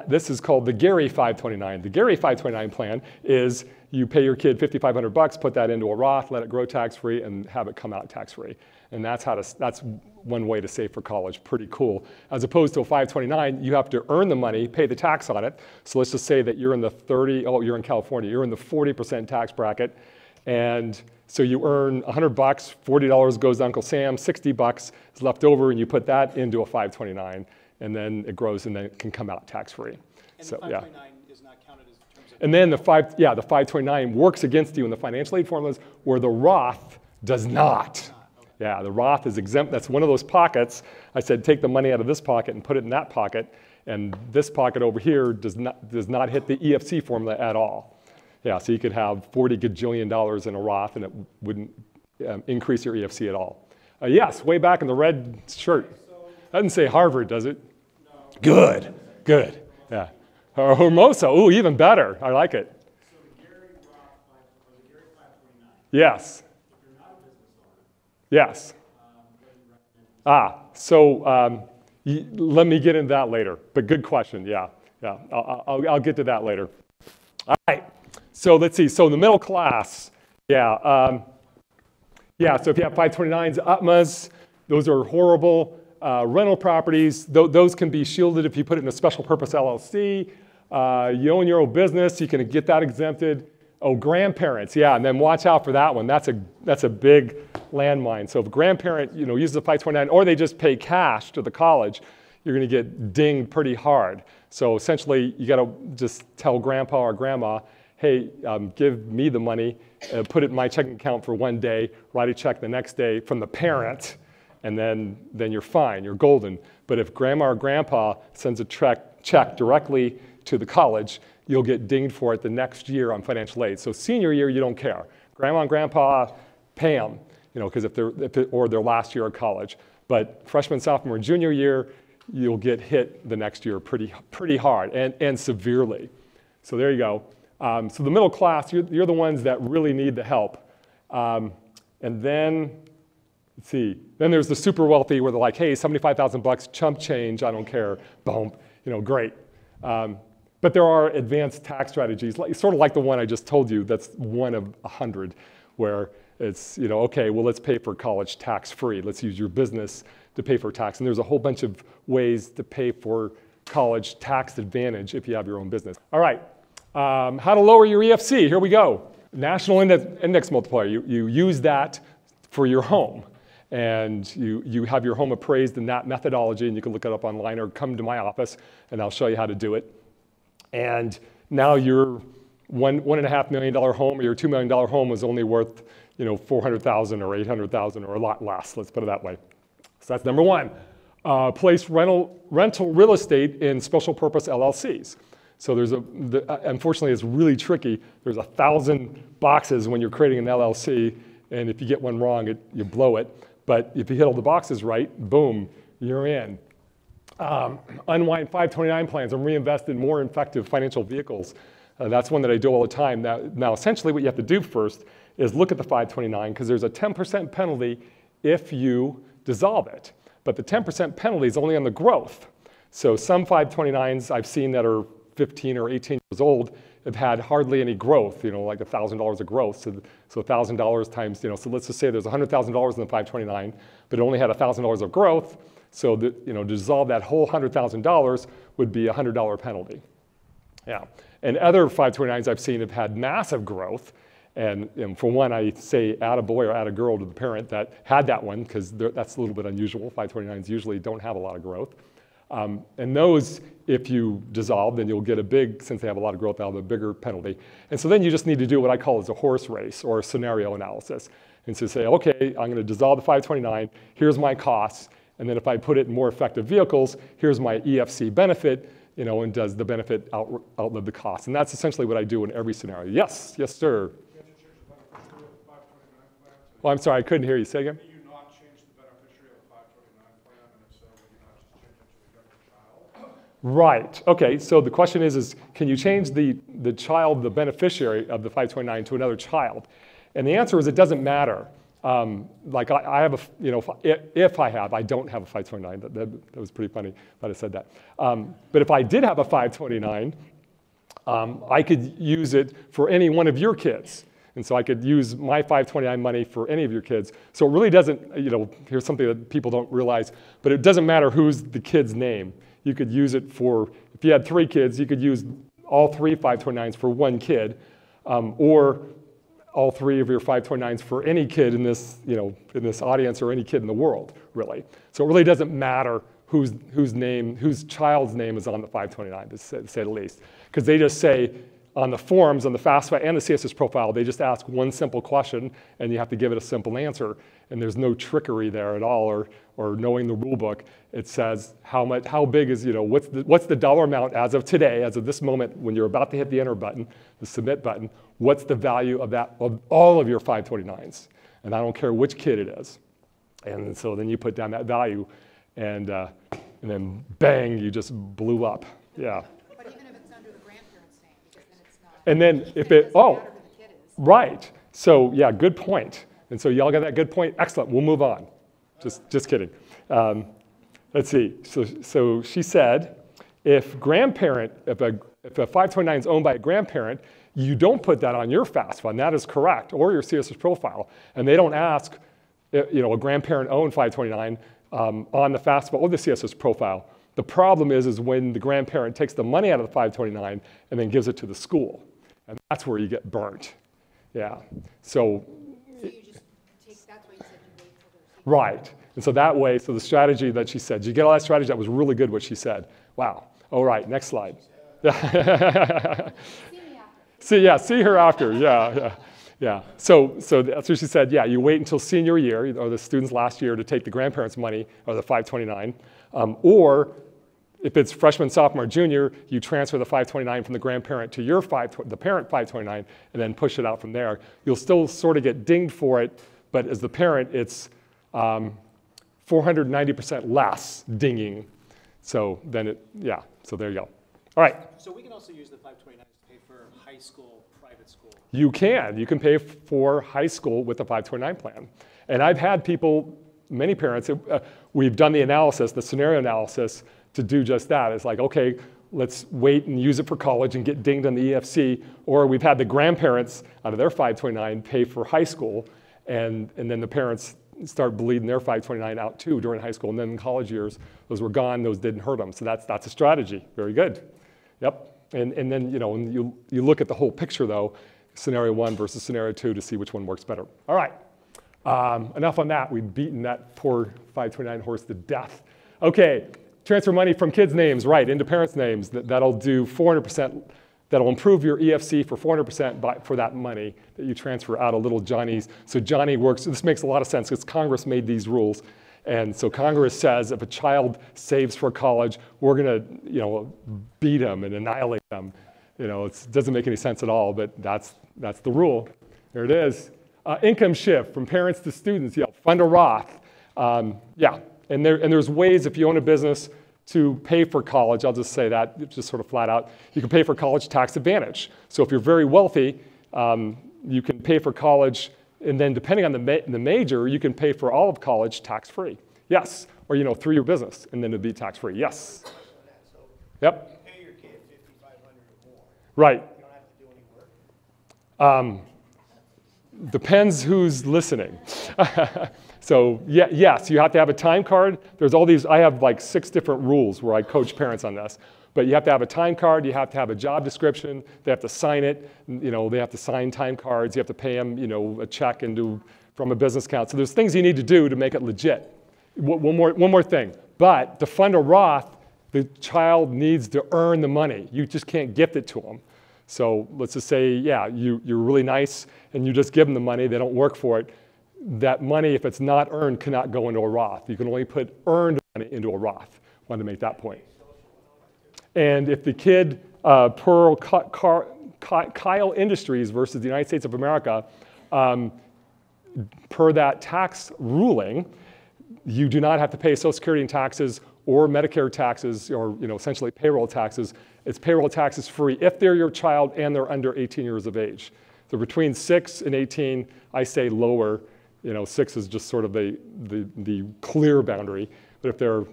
this is called the Gary 529. The Gary 529 plan is you pay your kid $5,500, put that into a Roth, let it grow tax-free, and have it come out tax-free. And that's one way to save for college. Pretty cool. As opposed to a 529, you have to earn the money, pay the tax on it. So let's just say that you're in the you're in California, you're in the 40% tax bracket. And so you earn $100, $40 goes to Uncle Sam, $60 is left over, and you put that into a 529, and then it grows, and then it can come out tax-free. And So the 529 is not counted as terms of... And then the 529 works against you in the financial aid formulas where the Roth does not. Yeah, the Roth is exempt. That's one of those pockets. I said take the money out of this pocket and put it in that pocket, and this pocket over here does not hit the EFC formula at all. Yeah, so you could have $40 gajillion in a Roth, and it wouldn't increase your EFC at all. Yes, way back in the red shirt. Doesn't say Harvard, does it? No. Good, good. Yeah. Hermosa, ooh, even better. I like it. So the Gary Roth, or the Gary 529, Yes, if you're not a business owner, yes. what do you recommend? Let me get into that later, but good question, yeah. I'll get to that later. All right, so let's see, so the middle class, so if you have 529s, UTMAs, those are horrible. Rental properties, those can be shielded if you put it in a special purpose LLC. You own your own business, you can get that exempted. Oh, grandparents, yeah, and then watch out for that one. That's a big landmine. So if a grandparent, uses a 529, or they just pay cash to the college, you're gonna get dinged pretty hard. So essentially, you gotta just tell grandpa or grandma, hey, give me the money, put it in my checking account for one day, write a check the next day from the parent, and then you're fine, you're golden. But if grandma or grandpa sends a check directly to the college, you'll get dinged for it the next year on financial aid. So senior year, you don't care. Grandma and grandpa, pay them, because or their last year of college. But freshman, sophomore, and junior year, you'll get hit the next year pretty hard and severely. So there you go. So the middle class, you're the ones that really need the help. And then, let's see. Then there's the super wealthy where they're like, hey, $75,000 chump change, I don't care, boom, great. But But there are advanced tax strategies, sort of like the one I just told you, that's one of 100, where it's, okay, well, let's pay for college tax-free. Let's use your business to pay for tax. And there's a whole bunch of ways to pay for college tax advantage if you have your own business. All right, how to lower your EFC. Here we go. National index multiplier. You use that for your home. And you have your home appraised in that methodology, and you can look it up online or come to my office, and I'll show you how to do it. And now your $1.5 million home or your $2 million home is only worth, $400,000 or $800,000 or a lot less. Let's put it that way. So that's number one. Place rental real estate in special purpose LLCs. So unfortunately, it's really tricky. There's 1,000 boxes when you're creating an LLC, and if you get one wrong, you blow it. But if you hit all the boxes right, boom, you're in. Unwind 529 plans and reinvest in more effective financial vehicles. That's one that I do all the time. Now, essentially what you have to do first is look at the 529, because there's a 10% penalty if you dissolve it. But the 10% penalty is only on the growth. So some 529s I've seen that are 15 or 18 years old have had hardly any growth, like $1,000 of growth. So $1,000 times, so let's just say there's $100,000 in the 529, but it only had $1,000 of growth. So to dissolve that whole $100,000 would be a $100 penalty. Yeah, and other 529s I've seen have had massive growth. And for one, I say add a boy or add a girl to the parent that had that one, because that's a little bit unusual. 529s usually don't have a lot of growth. And those, if you dissolve, then you'll get a big, since they have a lot of growth, they'll have a bigger penalty. And so then you just need to do what I call as a horse race or a scenario analysis. And so say, okay, I'm going to dissolve the 529, here's my costs, and then if I put it in more effective vehicles, here's my EFC benefit, and does the benefit outlive the cost? And that's essentially what I do in every scenario. Yes, sir. Well, I'm sorry, I couldn't hear you. Say again? Can you not change the beneficiary of the 529 plan, and if so, would you not just change it to the younger child? Right. Okay. So the question is can you change the child, the beneficiary of the 529 to another child? And the answer is it doesn't matter. Like I have if I don't have a 529, that was pretty funny that I said that. But if I did have a 529, I could use it for any one of your kids. And so I could use my 529 money for any of your kids. So it really doesn't, here's something that people don't realize, but it doesn't matter who's the kid's name. You could use it for, if you had 3 kids, you could use all 3 529s for one kid, or all 3 of your 529s for any kid in this, in this audience or any kid in the world, really. So it really doesn't matter whose child's name is on the 529, to say the least. Because they just say, on the forms, on the FAFSA and the CSS profile, they just ask one simple question, and you have to give it a simple answer. And there's no trickery there at all, or knowing the rule book. It says how big is, what's the dollar amount as of today, as of this moment, when you're about to hit the enter button, the submit button, what's the value of that, of all of your 529s? And I don't care which kid it is. And so then you put down that value, and then bang, you just blew up. Yeah. But even if it's under the grandparent's name, because then it's not. And then if it doesn't matter who the kid is. Right. So yeah, good point. And so y'all got that good point? Excellent, we'll move on. Just kidding. Let's see, so she said, if a 529 is owned by a grandparent, you don't put that on your FAFSA fund, that is correct, or your CSS profile. And they don't ask, a grandparent-owned 529 on the FAFSA or the CSS profile. The problem is when the grandparent takes the money out of the 529 and then gives it to the school. And that's where you get burnt. Yeah. So So you just take, that's why you said you wait till there's. right. And so that way, so the strategy that she said, did you get all that strategy? That was really good what she said. Wow. All right, next slide. See her after. Yeah. So that's what she said. Yeah, you wait until senior year, or the student's last year, to take the grandparents' money, or the 529. Or if it's freshman, sophomore, junior, you transfer the 529 from the grandparent to your the parent 529, and then push it out from there. You'll still sort of get dinged for it, but as the parent, it's 490% less dinging. So then so there you go. All right. So we can also use the 529s to pay for high school, private school. You can pay for high school with the 529 plan. And I've had people, many parents, we've done the analysis, the scenario analysis, to do just that. It's like, okay, let's wait and use it for college and get dinged on the EFC. Or we've had the grandparents out of their 529 pay for high school, and then the parents start bleeding their 529 out too during high school. And then in college years, those were gone, those didn't hurt them. So that's a strategy. Very good. Yep. And then, when you look at the whole picture though, scenario 1 versus scenario 2 to see which one works better. All right. Enough on that. We've beaten that poor 529 horse to death. Okay. Transfer money from kids' names, right, into parents' names. That'll do 400%. That'll improve your EFC for 400% for that money that you transfer out of little Johnny's. So Johnny works. This makes a lot of sense because Congress made these rules. And so Congress says if a child saves for college, we're going to, beat them and annihilate them. It doesn't make any sense at all, but that's the rule. There it is. Income shift from parents to students. Fund a Roth. And there's ways if you own a business to pay for college. I'll just say that just sort of flat out. You can pay for college tax advantage. So if you're very wealthy, you can pay for college. And then depending on the major, you can pay for all of college tax-free. Yes, or through your business, and then it'd be tax-free. Yes. Yep. You pay your kid $5,500 or more. Right. You don't have to do any work. Depends who's listening. So yes, you have to have a time card. There's all these. I have like 6 different rules where I coach parents on this. But you have to have a time card, you have to have a job description, they have to sign it, they have to sign time cards, you have to pay them, a check from a business account. So there's things you need to do to make it legit. One more thing. But to fund a Roth, the child needs to earn the money. You just can't gift it to them. So let's just say, you're really nice and you just give them the money, they don't work for it. That money, if it's not earned, cannot go into a Roth. You can only put earned money into a Roth. Wanted to make that point. And if the kid, per Kyle Industries versus the United States of America, per that tax ruling, you do not have to pay Social Security and taxes or Medicare taxes or essentially payroll taxes. It's payroll taxes free if they're your child and they're under 18 years of age. So between 6 and 18, I say lower. 6 is just sort of the clear boundary. But if they're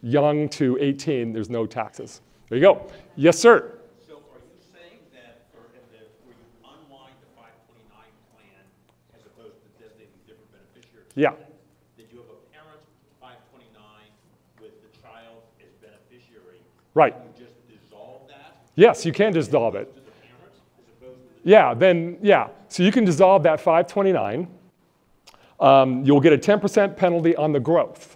young to 18, there's no taxes. There you go. Yes, sir. So are you saying that where you unwind the 529 plan as opposed to designating different beneficiaries? Yeah. That you have a parent 529 with the child as beneficiary? Right. You just dissolve that? Yes, you can dissolve it. To the parents as opposed to the So you can dissolve that 529. You'll get a 10% penalty on the growth,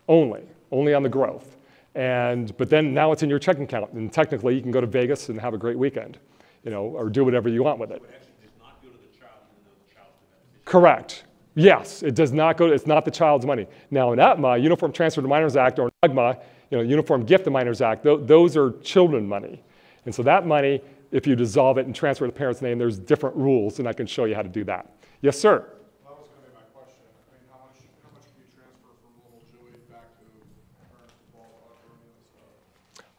only on the growth. But then now it's in your checking account, and technically you can go to Vegas and have a great weekend, or do whatever you want with it. It actually does not go to the child even though the child's the beneficiary? Correct. Yes, it does not go. It's not the child's money. Now in UTMA, Uniform Transfer to Minors Act, or in UGMA, Uniform Gift to Minors Act, those are children money. And so that money, if you dissolve it and transfer it to the parent's name, there's different rules, and I can show you how to do that. Yes, sir. That was going to be my question. How much can you transfer from little Joey back to parents involved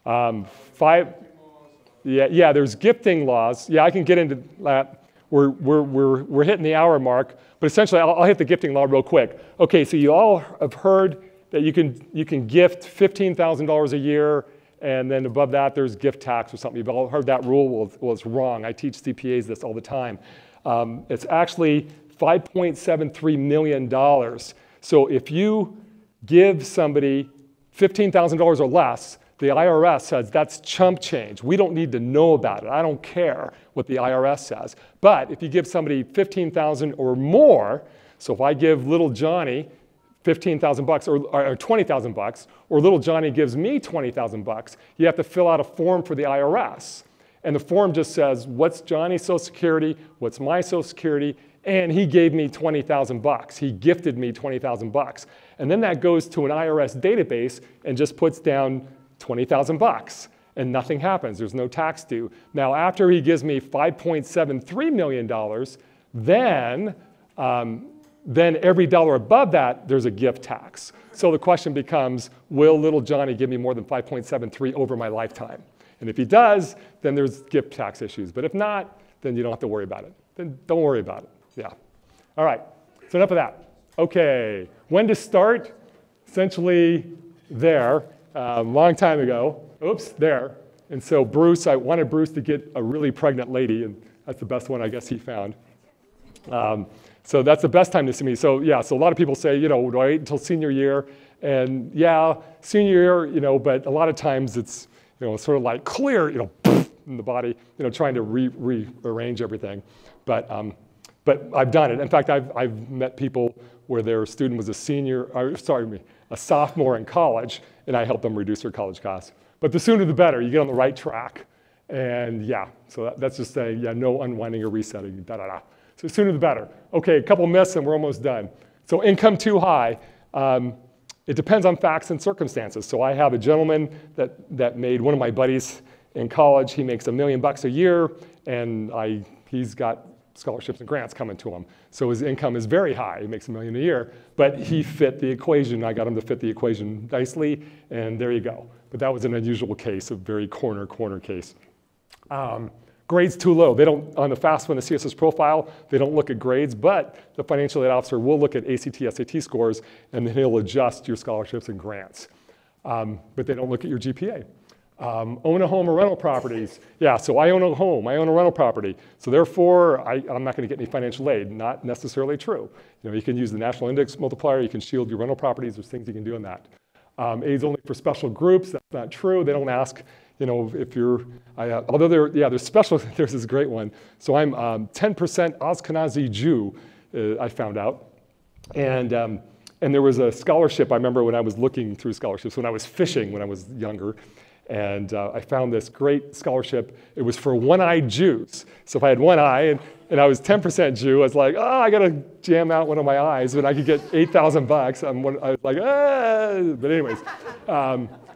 and stuff? There's gifting laws. I can get into that. We're hitting the hour mark, but essentially I'll hit the gifting law real quick. Okay, so you all have heard that you can gift $15,000 a year, and then above that there's gift tax or something. You've all heard that rule. Well, it's wrong. I teach CPAs this all the time. It's actually $5.73 million. So if you give somebody $15,000 or less, the IRS says that's chump change. We don't need to know about it. I don't care what the IRS says. But if you give somebody $15,000 or more, so if I give little Johnny $15,000 or $20,000, or little Johnny gives me $20,000, you have to fill out a form for the IRS. And the form just says, what's Johnny's Social Security, what's my Social Security, and he gave me $20,000. He gifted me $20,000. And then that goes to an IRS database and just puts down $20,000, and nothing happens. There's no tax due. Now, after he gives me $5.73 million, then every dollar above that, there's a gift tax. So the question becomes, will little Johnny give me more than 5.73 over my lifetime? And if he does, then there's gift tax issues. But if not, then you don't have to worry about it. Then don't worry about it. Yeah. All right. So enough of that. Okay. When to start? Essentially there, a long time ago. oops, there. And so Bruce, I wanted Bruce to get a really pregnant lady, and that's the best one I guess he found. So that's the best time to see me. So yeah, so a lot of people say, do I wait until senior year? And yeah, senior year, but a lot of times it's, sort of like clear, in the body, trying to rearrange everything. But I've done it. In fact, I've met people where their student was a sophomore in college, and I helped them reduce their college costs. But the sooner the better, you get on the right track. And yeah, so that's just saying, no unwinding or resetting, da-da-da. So the sooner the better. Okay, a couple myths and we're almost done. So income too high. It depends on facts and circumstances. So I have a gentleman that made one of my buddies in college. He makes $1 million a year, and he's got scholarships and grants coming to him. So his income is very high. He makes $1 million a year, but he fit the equation. I got him to fit the equation nicely, and there you go. But that was an unusual case, a very corner case. Grades too low. They don't, on the FAFSA and the CSS profile, they don't look at grades, but the financial aid officer will look at ACT, SAT scores, and then he'll adjust your scholarships and grants. But they don't look at your GPA. Own a home or rental properties. Yeah, so I own a home, I own a rental property. So therefore, I'm not gonna get any financial aid. Not necessarily true. You can use the national index multiplier, you can shield your rental properties, there's things you can do in that. Aid's only for special groups, that's not true. They don't ask, if you're, although there's special, there's this great one. So I'm 10% Ashkenazi Jew, I found out. And there was a scholarship, I remember when I was looking through scholarships, when I was fishing when I was younger, and I found this great scholarship. It was for one-eyed Jews. So if I had one eye and I was 10% Jew, I was like, I gotta jam out one of my eyes and I could get $8,000. I was like, But anyways,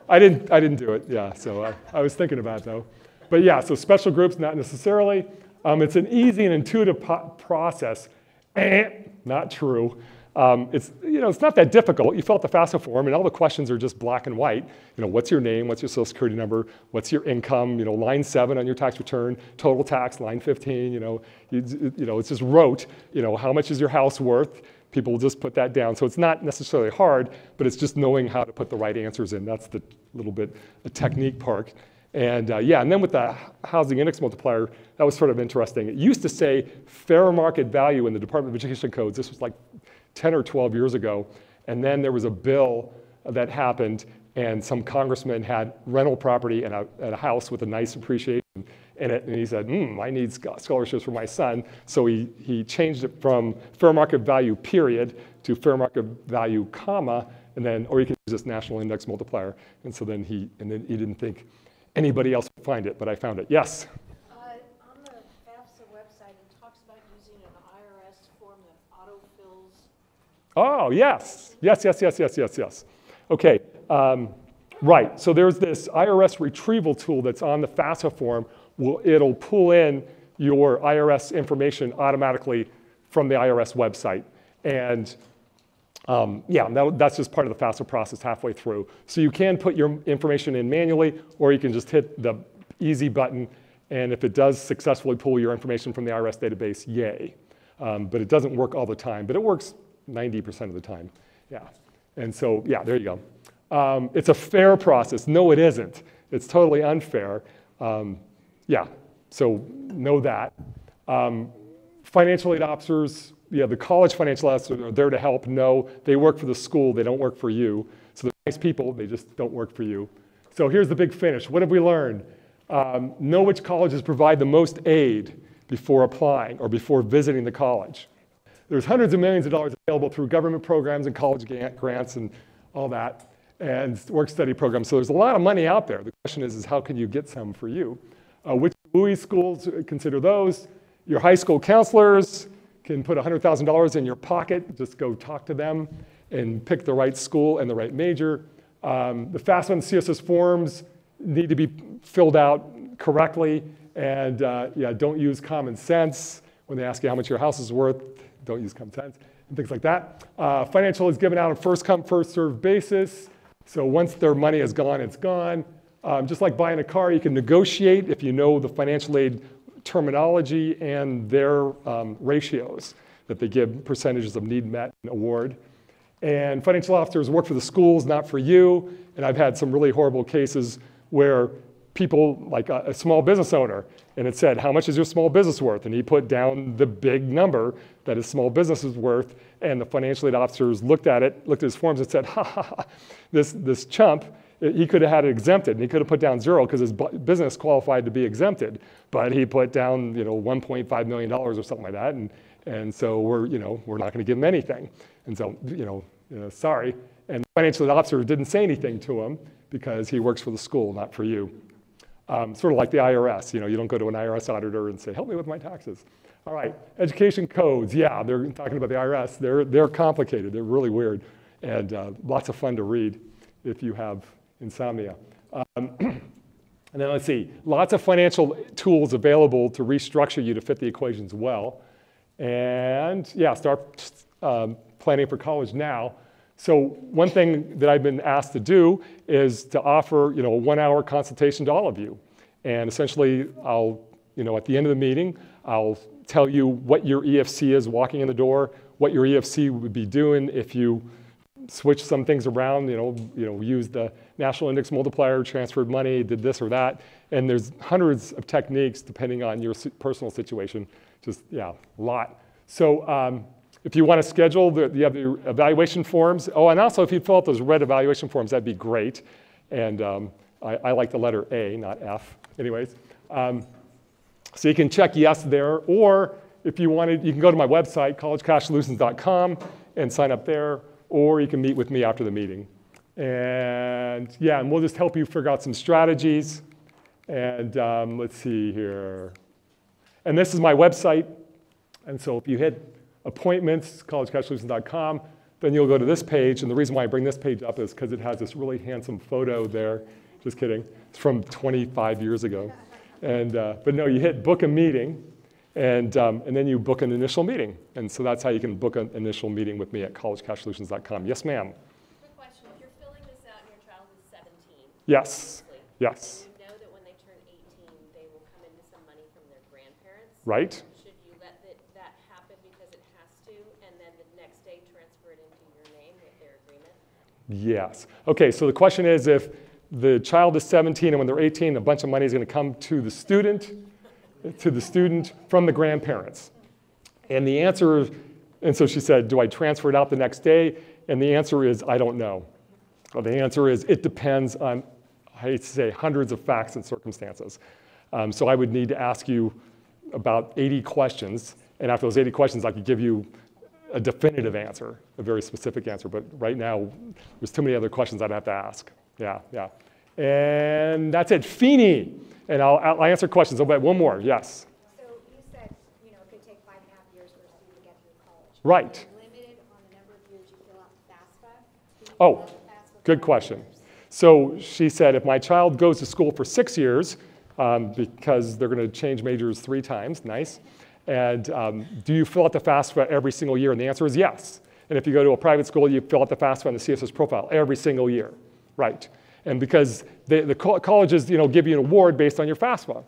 I didn't do it, yeah. So I was thinking about it though. But yeah, so special groups, not necessarily. It's an easy and intuitive process. Not true. It's not that difficult. You fill out the FAFSA form and all the questions are just black and white. What's your name? What's your social security number? What's your income? Line 7 on your tax return, total tax, line 15, it's just rote. How much is your house worth? People will just put that down. So it's not necessarily hard, but it's just knowing how to put the right answers in. That's the little bit a technique part. And and then with the housing index multiplier, that was sort of interesting. It used to say fair market value in the Department of Education codes. This was like 10 or 12 years ago. And then there was a bill that happened and some congressman had rental property and a house with a nice appreciation in it. And he said, I need scholarships for my son. So he changed it from fair market value period to fair market value comma, and then, or you can use this national index multiplier. And so then he didn't think anybody else would find it, but I found it. Yes? On the FAFSA website, it talks about using an IRS form that autofills. Oh, yes. Yes. Okay, right. So there's this IRS retrieval tool that's on the FAFSA form. It'll pull in your IRS information automatically from the IRS website. And that's just part of the FAFSA process halfway through. So you can put your information in manually, or you can just hit the easy button, and if it does successfully pull your information from the IRS database, yay. But it doesn't work all the time, but it works 90% of the time, yeah. And so, yeah, there you go. It's a fair process. No, it isn't. It's totally unfair. So know that. Financial aid officers, the college financial aid officers are there to help. No, they work for the school, they don't work for you. So they're nice people, they just don't work for you. So here's the big finish. What have we learned? Know which colleges provide the most aid before applying or before visiting the college. There's hundreds of millions of dollars available through government programs and college grants and all that, and work-study programs. So there's a lot of money out there. The question is how can you get some for you? Which Bowie schools, consider those. Your high school counselors can put $100,000 in your pocket. Just go talk to them and pick the right school and the right major. The FAFSA and CSS forms need to be filled out correctly. And don't use common sense. When they ask you how much your house is worth, don't use common sense and things like that. Financial is given out on a first come, first served basis. So once their money is gone, it's gone. Just like buying a car, you can negotiate if you know the financial aid terminology and their ratios that they give percentages of need met and award. And financial officers work for the schools, not for you. And I've had some really horrible cases where people, like a small business owner, and it said, how much is your small business worth? And he put down the big number that his small business is worth, and the financial aid officers looked at it, looked at his forms and said, ha ha ha, this chump, he could have had it exempted, and he could have put down 0 because his business qualified to be exempted, but he put down, $1.5 million or something like that, and so we're not going to give him anything. And so, sorry. And the financial aid officer didn't say anything to him because he works for the school, not for you. Sort of like the IRS, you don't go to an IRS auditor and say, help me with my taxes. All right, education codes, yeah, they're talking about the IRS. They're complicated, they're really weird, and lots of fun to read if you have insomnia. And then let's see, lots of financial tools available to restructure you to fit the equations well. And yeah, start planning for college now. So one thing that I've been asked to do is to offer, a 1-hour consultation to all of you. And essentially, I'll, at the end of the meeting, I'll tell you what your EFC is walking in the door, what your EFC would be doing if you switch some things around, use the national index multiplier, transferred money, did this or that. And there's hundreds of techniques depending on your personal situation. Just, yeah, a lot. So if you want to schedule, you have the evaluation forms. Oh, and also if you fill out those red evaluation forms, that'd be great. And I like the letter A, not F. Anyways, so you can check yes there. Or if you wanted, you can go to my website, collegecashsolutions.com, and sign up there. Or you can meet with me after the meeting. And yeah, and we'll just help you figure out some strategies. And let's see here. And this is my website. And so if you hit appointments, collegecashsolutions.com, then you'll go to this page. And the reason why I bring this page up is because it has this really handsome photo there. Just kidding. It's from 25 years ago. And, but no, you hit book a meeting. And then you book an initial meeting. And so that's how you can book an initial meeting with me at collegecashsolutions.com. Yes, ma'am? Quick question. If you're filling this out and your child is 17, yes. obviously, Yes. you know that when they turn 18, they will come into some money from their grandparents. Right. Should you let that happen because it has to, and then the next day transfer it into your name with their agreement? Yes. Okay, so the question is if the child is 17 and when they're 18, a bunch of money is going to come to the student from the grandparents. And the answer, and so she said, do I transfer it out the next day? And the answer is, I don't know. Well, the answer is, it depends on, I hate to say, hundreds of facts and circumstances. So I would need to ask you about 80 questions. And after those 80 questions, I could give you a definitive answer, a very specific answer. But right now, there's too many other questions I'd have to ask. Yeah. And that's it. Feeney. And I'll answer questions. Oh, but one more, yes. So you said, it could take 5.5 years for a student to get through college. Right. Are you limited on the number of years you fill out the FAFSA? Oh, good question. So she said, if my child goes to school for 6 years, because they're going to change majors 3 times, nice. And do you fill out the FAFSA every single year? And the answer is yes. And if you go to a private school, you fill out the FAFSA and the CSS profile every single year, right? And because the colleges, give you an award based on your FAFSA.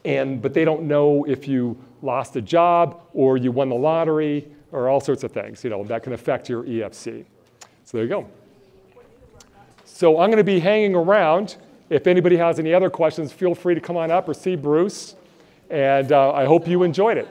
But they don't know if you lost a job or you won the lottery or all sorts of things, that can affect your EFC. So there you go. So I'm going to be hanging around. If anybody has any other questions, feel free to come on up or see Bruce. And I hope you enjoyed it.